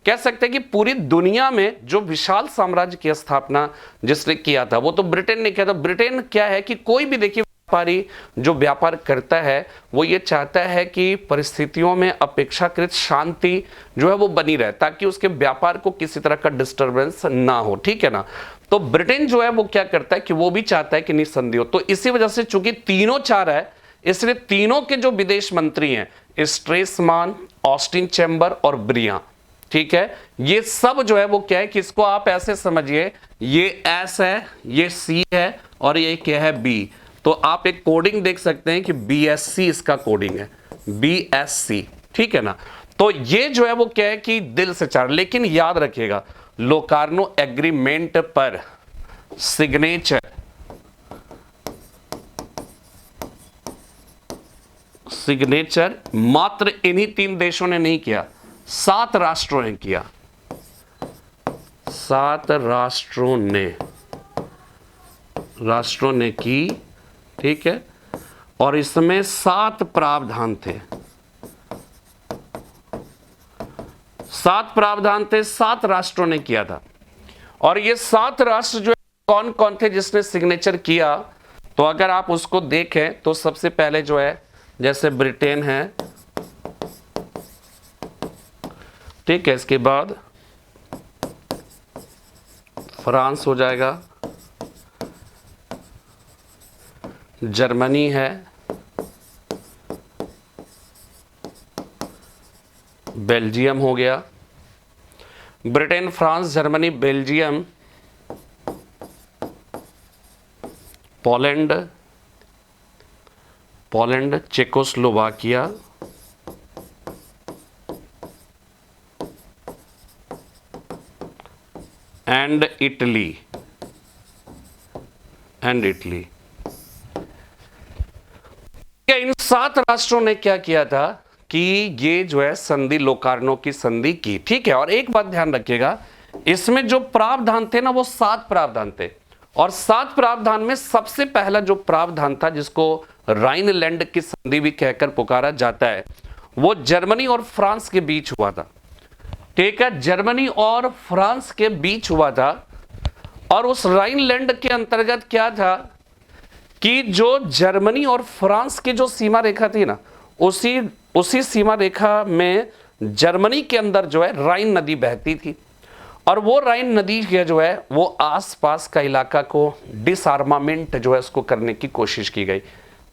कह सकते हैं कि पूरी दुनिया में जो विशाल साम्राज्य की स्थापना जिसने किया था वो तो ब्रिटेन ने किया था। ब्रिटेन क्या है कि कोई भी देखिए व्यापारी जो व्यापार करता है वो ये चाहता है कि परिस्थितियों में अपेक्षाकृत शांति जो है वो बनी रहे, ताकि उसके व्यापार को किसी तरह का डिस्टरबेंस ना हो। ठीक है ना, तो ब्रिटेन जो है वो क्या करता है कि वो भी चाहता है कि निसंधि हो। तो इसी वजह से चूंकि तीनों चाह रहा है, इसलिए तीनों के जो विदेश मंत्री हैं, स्ट्रेसमान, ऑस्टिन चैम्बर और ब्रियां, ठीक है, ये सब जो है वो क्या है कि इसको आप ऐसे समझिए, ये एस है, ये सी है और ये क्या है, बी। तो आप एक कोडिंग देख सकते हैं कि बीएससी इसका कोडिंग है, बीएससी। ठीक है ना, तो ये जो है वो क्या है कि दिल से चाह, लेकिन याद रखिएगा लोकार्नो एग्रीमेंट पर सिग्नेचर मात्र इन्हीं 3 देशों ने नहीं किया, 7 राष्ट्रों ने किया, 7 राष्ट्रों ने की। ठीक है, और इसमें 7 प्रावधान थे, 7 प्रावधान थे, 7 राष्ट्रों ने किया था। और ये 7 राष्ट्र जो कौन कौन थे जिसने सिग्नेचर किया, तो अगर आप उसको देखें तो सबसे पहले जो है जैसे ब्रिटेन है, ठीक है, इसके बाद फ्रांस हो जाएगा, जर्मनी है, बेल्जियम हो गया, Britain, France, Germany, Belgium, Poland, Czechoslovakia, and Italy, इन 7 राष्ट्रों ने क्या किया था कि ये जो है संधि, लोकार्नो की संधि की। ठीक है, और एक बात ध्यान रखिएगा, इसमें जो प्रावधान थे ना वो 7 प्रावधान थे, और 7 प्रावधान में सबसे पहला जो प्रावधान था जिसको राइनलैंड की संधि भी कहकर पुकारा जाता है, वो जर्मनी और फ्रांस के बीच हुआ था। ठीक है, जर्मनी और फ्रांस के बीच हुआ था, और उस राइनलैंड के अंतर्गत क्या था कि जो जर्मनी और फ्रांस की जो सीमा रेखा थी ना, उसी सीमा रेखा में जर्मनी के अंदर जो है राइन नदी बहती थी, और वो राइन नदी के जो है वो आसपास का इलाका को डिसआर्मामेंट जो है उसको करने की कोशिश की गई।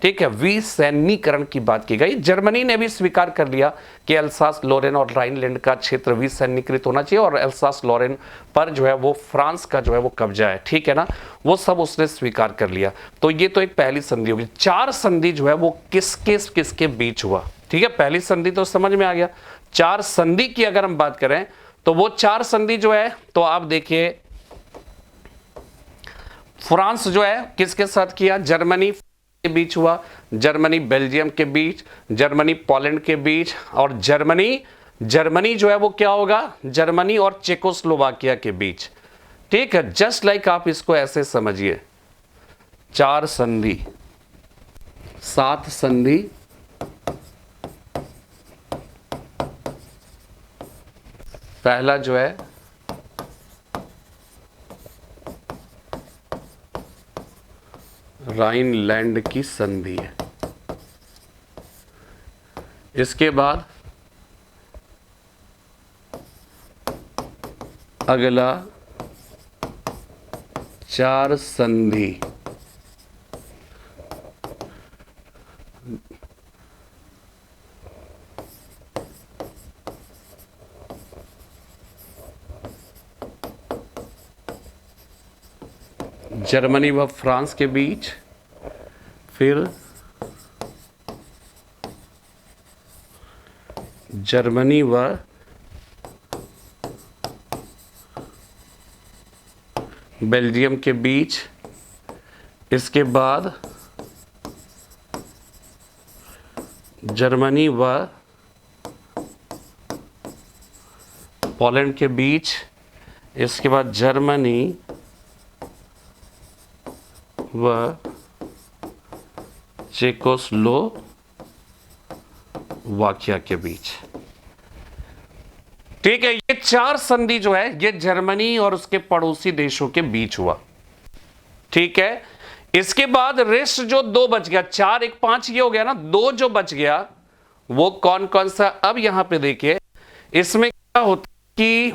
ठीक है, विसैन्यीकरण की बात की गई। जर्मनी ने भी स्वीकार कर लिया कि एल्सास लोरेन और राइनलैंड का क्षेत्र विसैन्यीकृत होना चाहिए, और एल्सास लोरेन पर जो है वो फ्रांस का जो है वो कब्जा है। ठीक है ना, वो सब उसने स्वीकार कर लिया। तो ये तो एक पहली संधि होगी। 4 संधि जो है वो किसके बीच हुआ। ठीक है, पहली संधि तो समझ में आ गया। 4 संधि की अगर हम बात करें तो वो 4 संधि जो है, तो आप देखिए फ्रांस जो है किसके साथ किया, जर्मनी के बीच हुआ, जर्मनी बेल्जियम के बीच, जर्मनी पोलैंड के बीच, और जर्मनी जो है वो क्या होगा, जर्मनी और चेकोस्लोवाकिया के बीच। ठीक है, जस्ट लाइक आप इसको ऐसे समझिए, 4 संधि, 7 संधि, पहला जो है राइनलैंड की संधि है। इसके बाद अगला 4 संधि, जर्मनी व फ्रांस के बीच, फिर जर्मनी व बेल्जियम के बीच, इसके बाद जर्मनी व पोलैंड के बीच, इसके बाद जर्मनी व चेकोस्लोवाकिया के बीच। ठीक है, ये 4 संधि जो है ये जर्मनी और उसके पड़ोसी देशों के बीच हुआ। ठीक है, इसके बाद रेस्ट जो 2 बच गया, 4 1 5 ये हो गया ना, 2 जो बच गया वो कौन कौन सा। अब यहां पे देखिए इसमें क्या होता है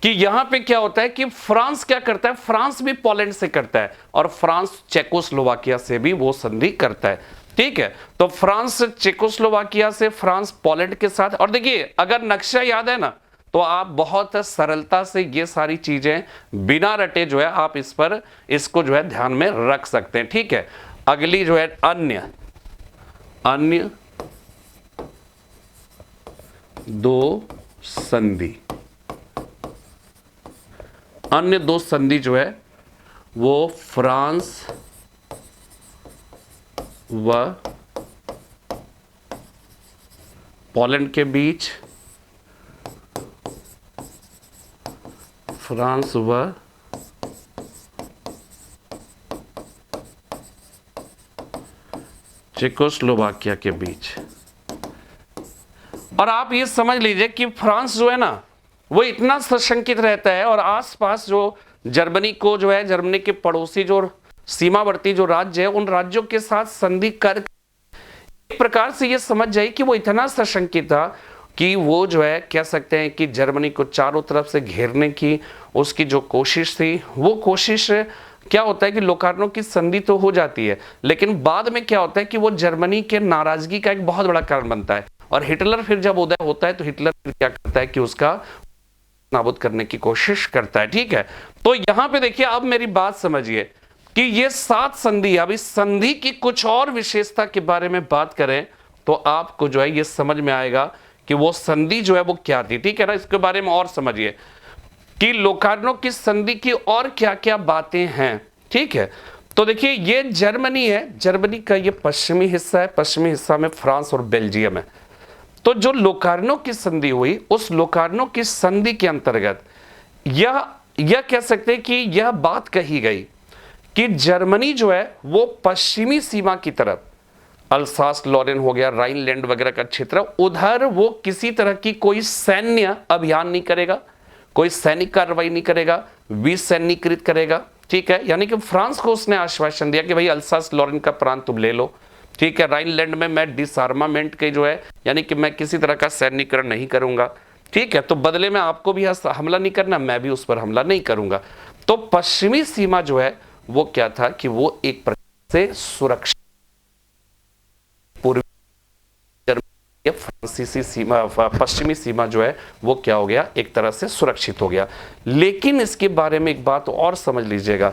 कि यहां पे क्या होता है कि फ्रांस क्या करता है, फ्रांस भी पोलैंड से करता है और फ्रांस चेकोस्लोवाकिया से भी वो संधि करता है। ठीक है, तो फ्रांस चेकोस्लोवाकिया से, फ्रांस पोलैंड के साथ। और देखिए अगर नक्शा याद है ना तो आप बहुत सरलता से ये सारी चीजें बिना रटे जो है आप इसको जो है ध्यान में रख सकते हैं। ठीक है, अगली जो है अन्य 2 संधि, अन्य 2 संधि जो है वो फ्रांस व पोलैंड के बीच, फ्रांस व चेकोस्लोवाकिया के बीच। और आप ये समझ लीजिए कि फ्रांस जो है ना वो इतना सशंकित रहता है और आसपास जो जर्मनी को जो है, जर्मनी के पड़ोसी जो सीमावर्ती जो राज्य है उन राज्यों के साथ संधि कर, एक प्रकार से ये समझ जाए कि वो इतना सशंकित था कि वो जो है कह सकते हैं कि जर्मनी को चारों तरफ से घेरने की उसकी जो कोशिश थी, वो कोशिश क्या होता है कि लोकार्नो की संधि तो हो जाती है, लेकिन बाद में क्या होता है कि वो जर्मनी के नाराजगी का एक बहुत बड़ा कारण बनता है। और हिटलर फिर जब उदय होता है तो हिटलर फिर क्या करता है कि उसका नाबूद करने की कोशिश करता है। ठीक है, तो यहां पे देखिए अब मेरी बात समझिए कि ये 7 संधि, अब इस संधि की कुछ और विशेषता के बारे में बात करें तो आपको जो है ये समझ में आएगा कि वो संधि जो है वो क्या थी। ठीक है ना, इसके बारे में और समझिए कि लोकार्नो की संधि की और क्या क्या बातें हैं। ठीक है, तो देखिए ये जर्मनी है, जर्मनी का ये पश्चिमी हिस्सा है, पश्चिमी हिस्सा में फ्रांस और बेल्जियम है। तो जो लोकार्नो की संधि हुई, उस लोकार्नो की संधि के अंतर्गत यह कह सकते हैं कि यह बात कही गई कि जर्मनी जो है वो पश्चिमी सीमा की तरफ, अल्सास लॉरेन हो गया, राइनलैंड वगैरह का क्षेत्र, उधर वो किसी तरह की कोई सैन्य अभियान नहीं करेगा, कोई सैनिक कार्रवाई नहीं करेगा, विसैन्यीकृत करेगा। ठीक है, यानी कि फ्रांस को उसने आश्वासन दिया कि भाई अल्सास लॉरेन का प्रांत तुम ले लो। ठीक है, राइनलैंड में मैं डिसआर्मामेंट के जो है यानी कि मैं किसी तरह का सैन्यीकरण नहीं करूंगा। ठीक है, तो बदले में आपको भी हमला नहीं करना, मैं भी उस पर हमला नहीं करूंगा। तो पश्चिमी सीमा जो है वो क्या था कि वो एक प्रकार से सुरक्षित, पूर्वी जर्मनी फ्रांसीसी सीमा, पश्चिमी सीमा जो है वो क्या हो गया, एक तरह से सुरक्षित हो गया। लेकिन इसके बारे में एक बात और समझ लीजिएगा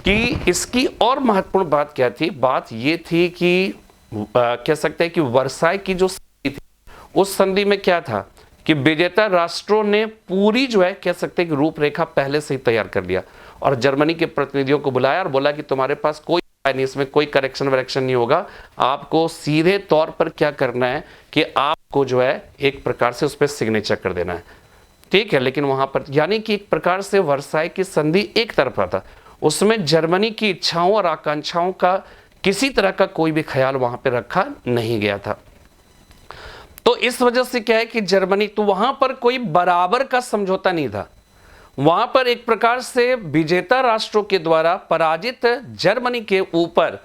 कि इसकी और महत्वपूर्ण बात क्या थी। बात ये थी कि कह सकते हैं कि वर्साई की जो संधि थी, उस संधि में क्या था कि विजेता राष्ट्रों ने पूरी जो है कह सकते हैं कि रूपरेखा पहले से ही तैयार कर लिया और जर्मनी के प्रतिनिधियों को बुलाया और बोला कि तुम्हारे पास कोई नहीं, इसमें कोई करेक्शन वरेक्शन नहीं होगा, आपको सीधे तौर पर क्या करना है कि आपको जो है एक प्रकार से उस पर सिग्नेचर कर देना है। ठीक है, लेकिन वहां पर यानी कि एक प्रकार से वर्साई की संधि एक तरफा था, उसमें जर्मनी की इच्छाओं और आकांक्षाओं का किसी तरह का कोई भी ख्याल वहां पर रखा नहीं गया था। तो इस वजह से क्या है कि जर्मनी, तो वहां पर कोई बराबर का समझौता नहीं था, वहां पर एक प्रकार से विजेता राष्ट्रों के द्वारा पराजित जर्मनी के ऊपर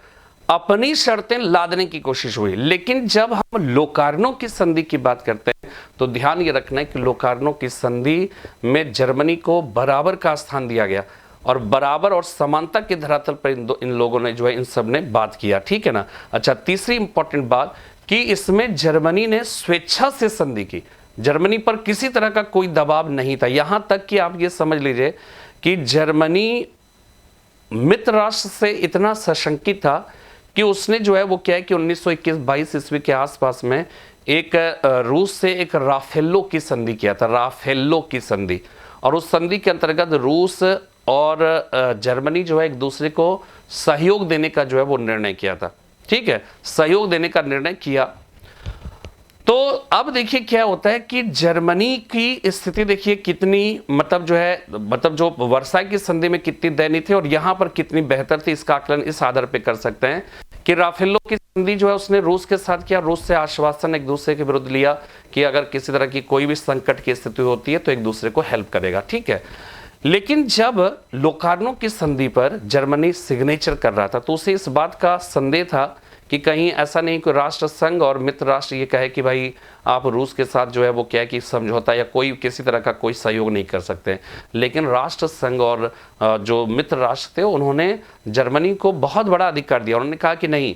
अपनी शर्तें लादने की कोशिश हुई। लेकिन जब हम लोकार्नो की संधि की बात करते हैं तो ध्यान ये रखना है कि लोकार्नो की संधि में जर्मनी को बराबर का स्थान दिया गया और बराबर और समानता के धरातल पर इन लोगों ने जो है इन सब ने बात किया, ठीक है ना। अच्छा, तीसरी इंपॉर्टेंट बात कि इसमें जर्मनी ने स्वेच्छा से संधि की, जर्मनी पर किसी तरह का कोई दबाव नहीं था। यहां तक कि आप ये समझ लीजिए कि जर्मनी मित्र राष्ट्र से इतना सशंकित था कि उसने जो है वो क्या है कि 1921-22 ईस्वी के आसपास में एक रूस से एक राफेल्लो की संधि किया था, राफेल्लो की संधि। और उस संधि के अंतर्गत रूस और जर्मनी जो है एक दूसरे को सहयोग देने का जो है वो निर्णय किया था, ठीक है, सहयोग देने का निर्णय किया। तो अब देखिए क्या होता है कि जर्मनी की स्थिति देखिए कितनी मतलब जो वर्साई की संधि में कितनी दयनीय थी और यहां पर कितनी बेहतर थी, इसका आकलन इस आधार पे कर सकते हैं कि राफेल्लो की संधि जो है उसने रूस के साथ किया, रूस से आश्वासन एक दूसरे के विरुद्ध लिया कि अगर किसी तरह की कोई भी संकट की स्थिति होती है तो एक दूसरे को हेल्प करेगा, ठीक है। लेकिन जब लोकार्नो की संधि पर जर्मनी सिग्नेचर कर रहा था तो उसे इस बात का संदेह था कि कहीं ऐसा नहीं कि राष्ट्र संघ और मित्र राष्ट्र ये कहे कि भाई आप रूस के साथ जो है वो क्या है कि समझौता या कोई किसी तरह का कोई सहयोग नहीं कर सकते। लेकिन राष्ट्र संघ और जो मित्र राष्ट्र थे उन्होंने जर्मनी को बहुत बड़ा अधिकार दिया। उन्होंने कहा कि नहीं,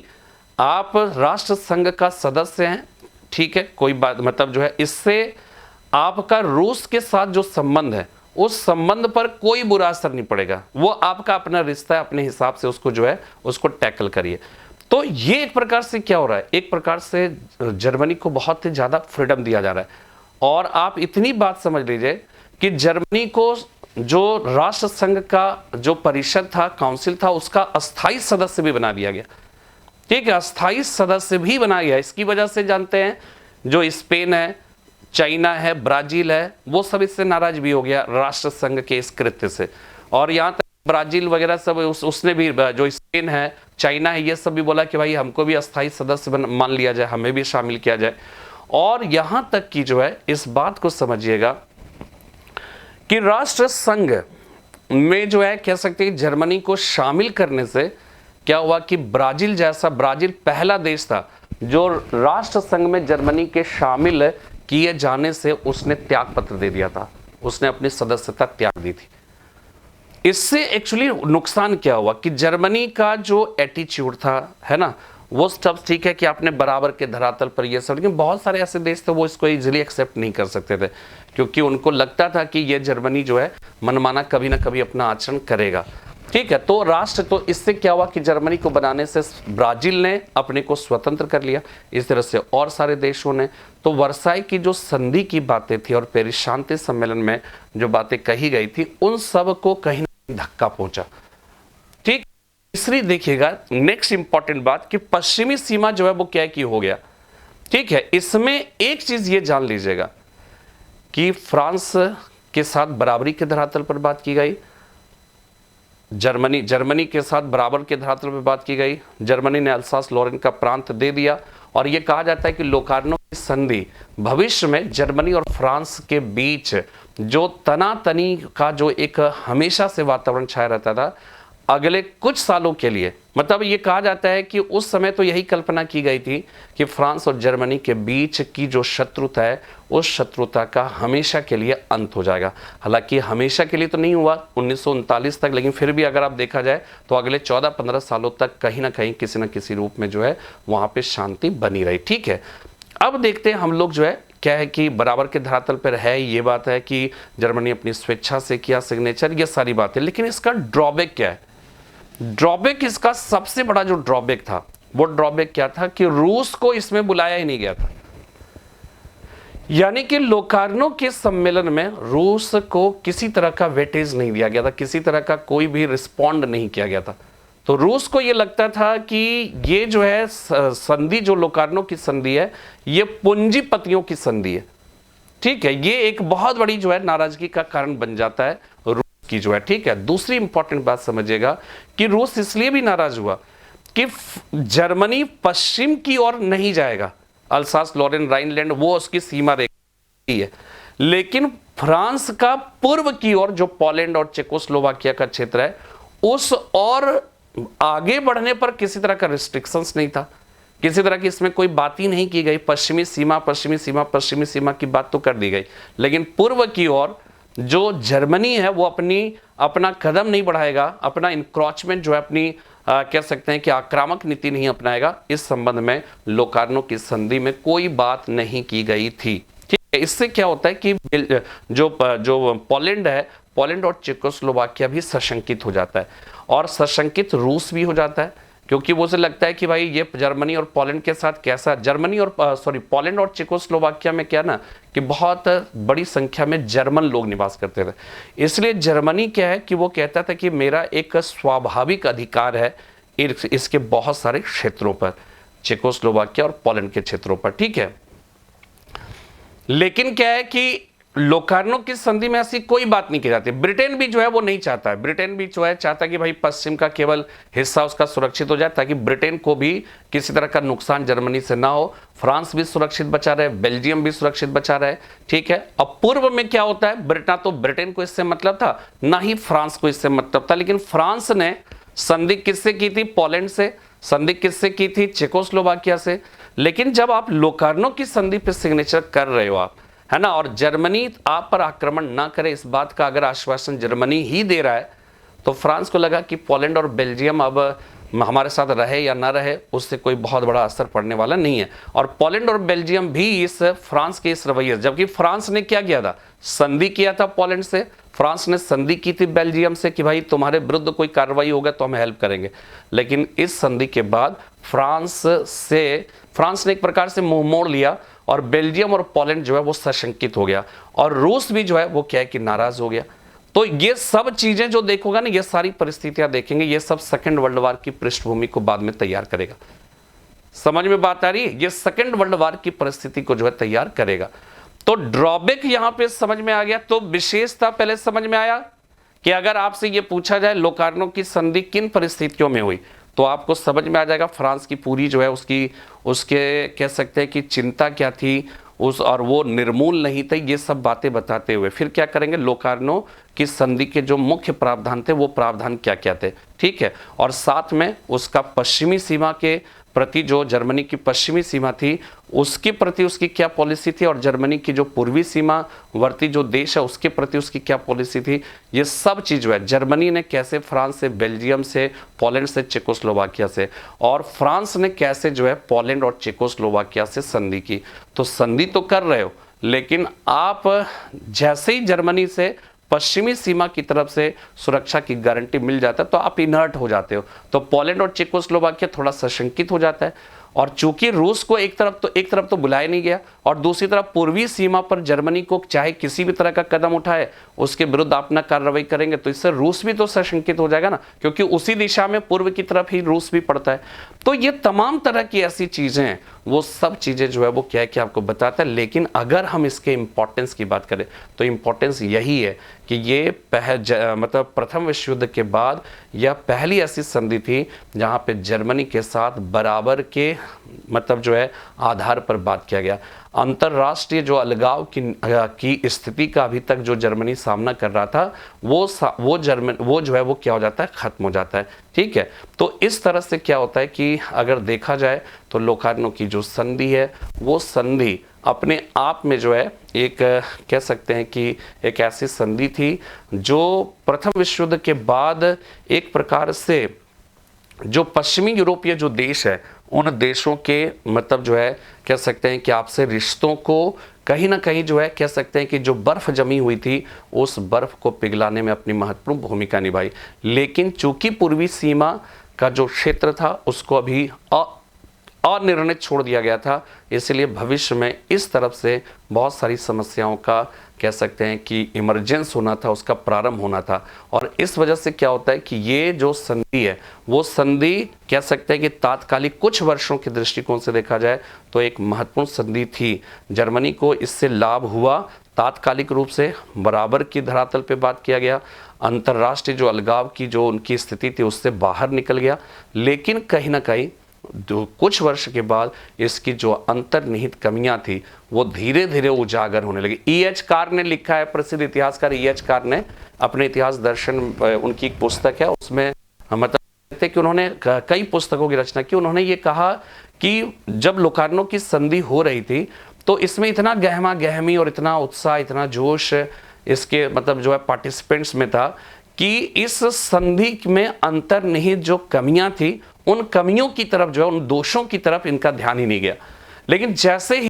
आप राष्ट्र संघ का सदस्य हैं, ठीक है, कोई बात मतलब जो है इससे आपका रूस के साथ जो संबंध है उस संबंध पर कोई बुरा असर नहीं पड़ेगा, वो आपका अपना रिश्ता है, अपने हिसाब से उसको जो है उसको टैकल करिए। तो ये एक प्रकार से क्या हो रहा है, एक प्रकार से जर्मनी को बहुत ही ज्यादा फ्रीडम दिया जा रहा है। और आप इतनी बात समझ लीजिए कि जर्मनी को जो राष्ट्र संघ का जो परिषद था, काउंसिल था, उसका अस्थाई सदस्य भी बना दिया गया, ठीक है, अस्थाई सदस्य भी बनाया गया। इसकी वजह से जानते हैं जो स्पेन है, चाइना है, ब्राजील है, वो सब इससे नाराज भी हो गया राष्ट्र संघ के इस कृत्य से। और यहां तक ब्राजील वगैरह सब उसने भी, जो स्पेन है, चाइना है, ये सब भी बोला कि भाई हमको भी अस्थाई सदस्य मान लिया जाए, हमें भी शामिल किया जाए। और यहां तक कि जो है इस बात को समझिएगा कि राष्ट्र संघ में जो है कह सकते हैं जर्मनी को शामिल करने से क्या हुआ कि ब्राजील पहला देश था जो राष्ट्र संघ में जर्मनी के शामिल किए जाने से उसने त्याग पत्र दे दिया था, उसने अपनी सदस्यता त्याग दी थी। इससे एक्चुअली नुकसान क्या हुआ कि जर्मनी का जो एटीट्यूड था, है ना, वो सब ठीक है कि आपने बराबर के धरातल पर ये सब, लेकिन बहुत सारे ऐसे देश थे वो इसको इजीली एक्सेप्ट नहीं कर सकते थे क्योंकि उनको लगता था कि ये जर्मनी जो है मनमाना कभी ना कभी अपना आचरण करेगा, ठीक है। तो राष्ट्र, तो इससे क्या हुआ कि जर्मनी को बनाने से ब्राजील ने अपने को स्वतंत्र कर लिया, इस तरह से और सारे देशों ने। तो वर्साई की जो संधि की बातें थी और पेरिस शांति सम्मेलन में जो बातें कही गई थी उन सब को कहीं ना कहीं धक्का पहुंचा, ठीक। तीसरी देखिएगा नेक्स्ट इंपॉर्टेंट बात कि पश्चिमी सीमा जो है वो क्या की हो गया, ठीक है। इसमें एक चीज ये जान लीजिएगा कि फ्रांस के साथ बराबरी के धरातल पर बात की गई, जर्मनी के साथ बराबर के धरातल पर बात की गई। जर्मनी ने अल्सास लॉरेन का प्रांत दे दिया और यह कहा जाता है कि लोकार्नो की संधि भविष्य में जर्मनी और फ्रांस के बीच जो तनातनी का जो एक हमेशा से वातावरण छाया रहता था, अगले कुछ सालों के लिए, मतलब ये कहा जाता है कि उस समय तो यही कल्पना की गई थी कि फ्रांस और जर्मनी के बीच की जो शत्रुता है उस शत्रुता का हमेशा के लिए अंत हो जाएगा। हालांकि हमेशा के लिए तो नहीं हुआ 1939 तक, लेकिन फिर भी अगर आप देखा जाए तो अगले 14-15 सालों तक कहीं ना कहीं किसी न किसी रूप में जो है वहां पे शांति बनी रही, ठीक है। अब देखते हैं हम लोग जो है क्या है कि बराबर के धरातल पर है, ये बात है कि जर्मनी अपनी स्वेच्छा से किया सिग्नेचर, ये सारी बातें, लेकिन इसका ड्रॉबैक क्या है? ड्रॉबैक, इसका सबसे बड़ा जो ड्रॉबैक था वो ड्रॉबैक क्या था कि रूस को इसमें बुलाया ही नहीं गया था। यानी कि लोकार्नो के सम्मेलन में रूस को किसी तरह का वेटेज नहीं दिया गया था, किसी तरह का कोई भी रिस्पॉन्ड नहीं किया गया था। तो रूस को यह लगता था कि ये जो है संधि, जो लोकार्नो की संधि है, ये पूंजीपतियों की संधि है, ठीक है। ये एक बहुत बड़ी जो है नाराजगी का कारण बन जाता है रूस की जो है, ठीक है। दूसरी इंपॉर्टेंट बात समझिएगा कि रूस इसलिए भी नाराज हुआ कि जर्मनी पश्चिम की ओर नहीं जाएगा, अल्सास लॉरेन राइनलैंड वो उसकी सीमा रेखा है, लेकिन फ्रांस का पूर्व की ओर जो पोलैंड और चेकोस्लोवाकिया का क्षेत्र है, उस और आगे बढ़ने पर किसी तरह का रिस्ट्रिक्शंस नहीं था, किसी तरह की इसमें कोई बात ही नहीं की गई। पश्चिमी सीमा पश्चिमी सीमा पश्चिमी सीमा की बात तो कर दी गई, लेकिन पूर्व की ओर जो जर्मनी है वो अपना कदम नहीं बढ़ाएगा, अपना इंक्रोचमेंट जो है अपनी कह सकते हैं कि आक्रामक नीति नहीं अपनाएगा। इस संबंध में लोकार्नो की संधि में कोई बात नहीं की गई थी। ठीक है, इससे क्या होता है कि जो पोलैंड है, पोलैंड और चेकोस्लोवाकिया भी सशंकित हो जाता है, और सशंकित रूस भी हो जाता है, क्योंकि वो से लगता है कि भाई ये जर्मनी और पोलैंड के साथ कैसा, पोलैंड और चेकोस्लोवाकिया में क्या ना कि बहुत बड़ी संख्या में जर्मन लोग निवास करते थे। इसलिए जर्मनी क्या है कि वो कहता था कि मेरा एक स्वाभाविक अधिकार है इसके बहुत सारे क्षेत्रों पर, चेकोस्लोवाकिया और पोलैंड के क्षेत्रों पर। ठीक है, लेकिन क्या है कि लोकार्नो की संधि में ऐसी कोई बात नहीं की जाती। ब्रिटेन भी जो है वो नहीं चाहता है, ब्रिटेन भी जो है चाहता है कि भाई पश्चिम का केवल हिस्सा उसका सुरक्षित हो जाए, ताकि ब्रिटेन को भी किसी तरह का नुकसान जर्मनी से ना हो। फ्रांस भी सुरक्षित बचा रहे, बेल्जियम भी सुरक्षित बचा रहे। ठीक है, अब पूर्व में क्या होता है, ब्रिटेन को इससे मतलब था, ना ही फ्रांस को इससे मतलब था, लेकिन फ्रांस ने संधि किससे की थी, पोलैंड से। संधि किससे की थी, चेकोस्लोवाकिया से। लेकिन जब आप लोकार्नो की संधि पर सिग्नेचर कर रहे हो आप, है ना, और जर्मनी आप पर आक्रमण ना करे इस बात का अगर आश्वासन जर्मनी ही दे रहा है, तो फ्रांस को लगा कि पोलैंड और बेल्जियम अब हमारे साथ रहे या ना रहे उससे कोई बहुत बड़ा असर पड़ने वाला नहीं है। और पोलैंड और बेल्जियम भी इस फ्रांस के इस रवैये, जबकि फ्रांस ने क्या किया था, संधि किया था पोलैंड से, फ्रांस ने संधि की थी बेल्जियम से कि भाई तुम्हारे विरुद्ध कोई कार्रवाई होगा तो हम हेल्प करेंगे। लेकिन इस संधि के बाद फ्रांस ने एक प्रकार से मुंह मोड़ लिया, और बेल्जियम और पोलैंड जो है वो सशंकित हो गया, और रूस भी जो है वो क्या है कि नाराज हो गया। तो ये सब चीजें जो देखोगा ना, ये सारी परिस्थितियां देखेंगे, ये सब सेकेंड वर्ल्ड वॉर की पृष्ठभूमि को बाद में तैयार करेगा। समझ में बात आ रही है, ये सेकेंड वर्ल्ड वॉर की परिस्थिति को जो है तैयार करेगा। तो ड्रॉबैक यहां पे समझ में आ गया। तो विशेषता पहले समझ में आया कि अगर आपसे ये पूछा जाए लोकार्नो की संधि किन परिस्थितियों में हुई, तो आपको समझ में आ जाएगा फ्रांस की पूरी जो है उसके कह सकते हैं कि चिंता क्या थी और वो निर्मूल नहीं थे। ये सब बातें बताते हुए फिर क्या करेंगे, लोकार्नो की संधि के जो मुख्य प्रावधान थे वो प्रावधान क्या क्या थे। ठीक है, और साथ में उसका पश्चिमी सीमा के प्रति, जो जर्मनी की पश्चिमी सीमा थी उसके प्रति उसकी क्या पॉलिसी थी, और जर्मनी की जो पूर्वी सीमावर्ती जो देश है उसके प्रति उसकी क्या पॉलिसी थी। ये सब चीज़ जो है जर्मनी ने कैसे फ्रांस से, बेल्जियम से, पोलैंड से, चेकोस्लोवाकिया से, और फ्रांस ने कैसे जो है पोलैंड और चेकोस्लोवाकिया से संधि की। तो संधि तो कर रहे हो, लेकिन आप जैसे ही जर्मनी से पश्चिमी सीमा की तरफ से सुरक्षा की गारंटी मिल जाता है तो आप इनर्ट हो जाते हो। तो पोलैंड और चेकोस्लोवाकिया थोड़ा सशंकित हो जाता है, और चूंकि रूस को एक तरफ तो बुलाया नहीं गया, और दूसरी तरफ पूर्वी सीमा पर जर्मनी को चाहे किसी भी तरह का कदम उठाए उसके विरुद्ध अपना कार्रवाई करेंगे, तो इससे रूस भी तो सशंकित हो जाएगा ना, क्योंकि उसी दिशा में पूर्व की तरफ ही रूस भी पड़ता है। तो ये तमाम तरह की ऐसी चीजें हैं, वो सब चीजें जो है वो क्या है कि आपको बताता है। लेकिन अगर हम इसके इंपॉर्टेंस की बात करें तो इंपॉर्टेंस यही है कि ये मतलब प्रथम विश्व युद्ध के बाद यह पहली ऐसी संधि थी जहां पे जर्मनी के साथ बराबर के मतलब जो है आधार पर बात किया गया। अंतरराष्ट्रीय जो अलगाव की स्थिति का अभी तक जो जर्मनी सामना कर रहा था वो जो है वो क्या हो जाता है, खत्म हो जाता है। ठीक है, तो इस तरह से क्या होता है कि अगर देखा जाए तो लोकार्नो की जो संधि है वो संधि अपने आप में जो है एक कह सकते हैं कि एक ऐसी संधि थी जो प्रथम विश्व युद्ध के बाद एक प्रकार से जो पश्चिमी यूरोपीय जो देश है उन देशों के मतलब जो है कह सकते हैं कि आपसे रिश्तों को कहीं ना कहीं जो है कह सकते हैं कि जो बर्फ जमी हुई थी उस बर्फ को पिघलाने में अपनी महत्वपूर्ण भूमिका निभाई। लेकिन चूंकि पूर्वी सीमा का जो क्षेत्र था उसको अभी अनिर्णित छोड़ दिया गया था, इसलिए भविष्य में इस तरफ से बहुत सारी समस्याओं का कह सकते हैं कि इमरजेंस होना था, उसका प्रारंभ होना था। और इस वजह से क्या होता है कि ये जो संधि है वो संधि कह सकते हैं कि तात्कालिक कुछ वर्षों के दृष्टिकोण से देखा जाए तो एक महत्वपूर्ण संधि थी। जर्मनी को इससे लाभ हुआ, तात्कालिक रूप से बराबर की धरातल पे बात किया गया, अंतर्राष्ट्रीय जो अलगाव की जो उनकी स्थिति थी उससे बाहर निकल गया। लेकिन कहीं ना कहीं कुछ वर्ष के बाद इसकी जो अंतर्निहित कमियां थी वो धीरे धीरे उजागर होने लगी। E.H. कार ने लिखा है, प्रसिद्ध इतिहासकार E.H. कार ने अपने इतिहास दर्शन, उनकी एक पुस्तक है, उसमें मतलब कि उन्होंने कई पुस्तकों की रचना की। उन्होंने ये कहा कि जब लोकार्नो की संधि हो रही थी तो इसमें इतना गहमा गहमी और इतना उत्साह, इतना जोश इसके मतलब जो है पार्टिसिपेंट्स में था कि इस संधि में अंतर्निहित जो कमियां थी उन कमियों की तरफ जो है, उन दोषों की तरफ इनका ध्यान ही नहीं गया। लेकिन जैसे ही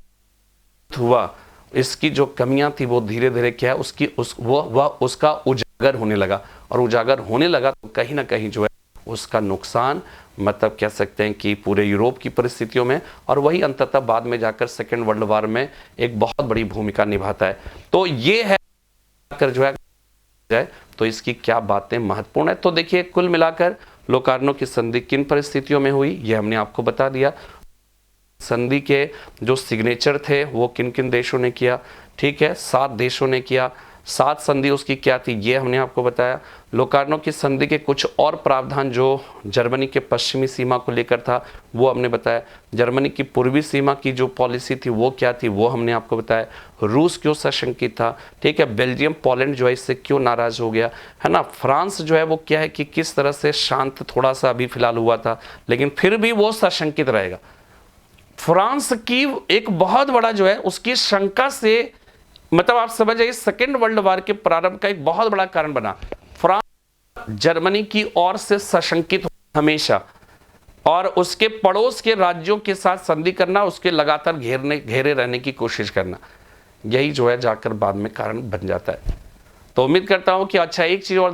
हुआ इसकी जो कमियां थी वो धीरे धीरे क्या है उसका उजागर होने लगा, और उजागर होने लगा तो कहीं ना कहीं जो है उसका नुकसान मतलब कह सकते हैं कि पूरे यूरोप की परिस्थितियों में, और वही अंततः बाद में जाकर सेकेंड वर्ल्ड वॉर में एक बहुत बड़ी भूमिका निभाता है। तो ये है जो है तो इसकी क्या बातें महत्वपूर्ण है। तो देखिए कुल मिलाकर लोकार्नो की संधि किन परिस्थितियों में हुई ये हमने आपको बता दिया। संधि के जो सिग्नेचर थे वो किन किन देशों ने किया, ठीक है, 7 देशों ने किया। 7 संधि उसकी क्या थी ये हमने आपको बताया। लोकार्नो की संधि के कुछ और प्रावधान जो जर्मनी के पश्चिमी सीमा को लेकर था वो हमने बताया। जर्मनी की पूर्वी सीमा की जो पॉलिसी थी वो क्या थी वो हमने आपको बताया। रूस क्यों सशंकित था, ठीक है, बेल्जियम पोलैंड जो है इससे क्यों नाराज हो गया, है ना, फ्रांस जो है वो क्या है कि किस तरह से शांत थोड़ा सा अभी फिलहाल हुआ था लेकिन फिर भी वो सशंकित रहेगा। फ्रांस की एक बहुत बड़ा जो है उसकी शंका से मतलब आप समझ जाइए सेकेंड वर्ल्ड वॉर के प्रारंभ का एक बहुत बड़ा कारण बना। फ्रांस जर्मनी की ओर से सशंकित हमेशा, और उसके पड़ोस के राज्यों के साथ संधि करना, उसके लगातार घेरे रहने की कोशिश करना, यही जो है जाकर बाद में कारण बन जाता है। तो उम्मीद करता हूं कि अच्छा एक चीज और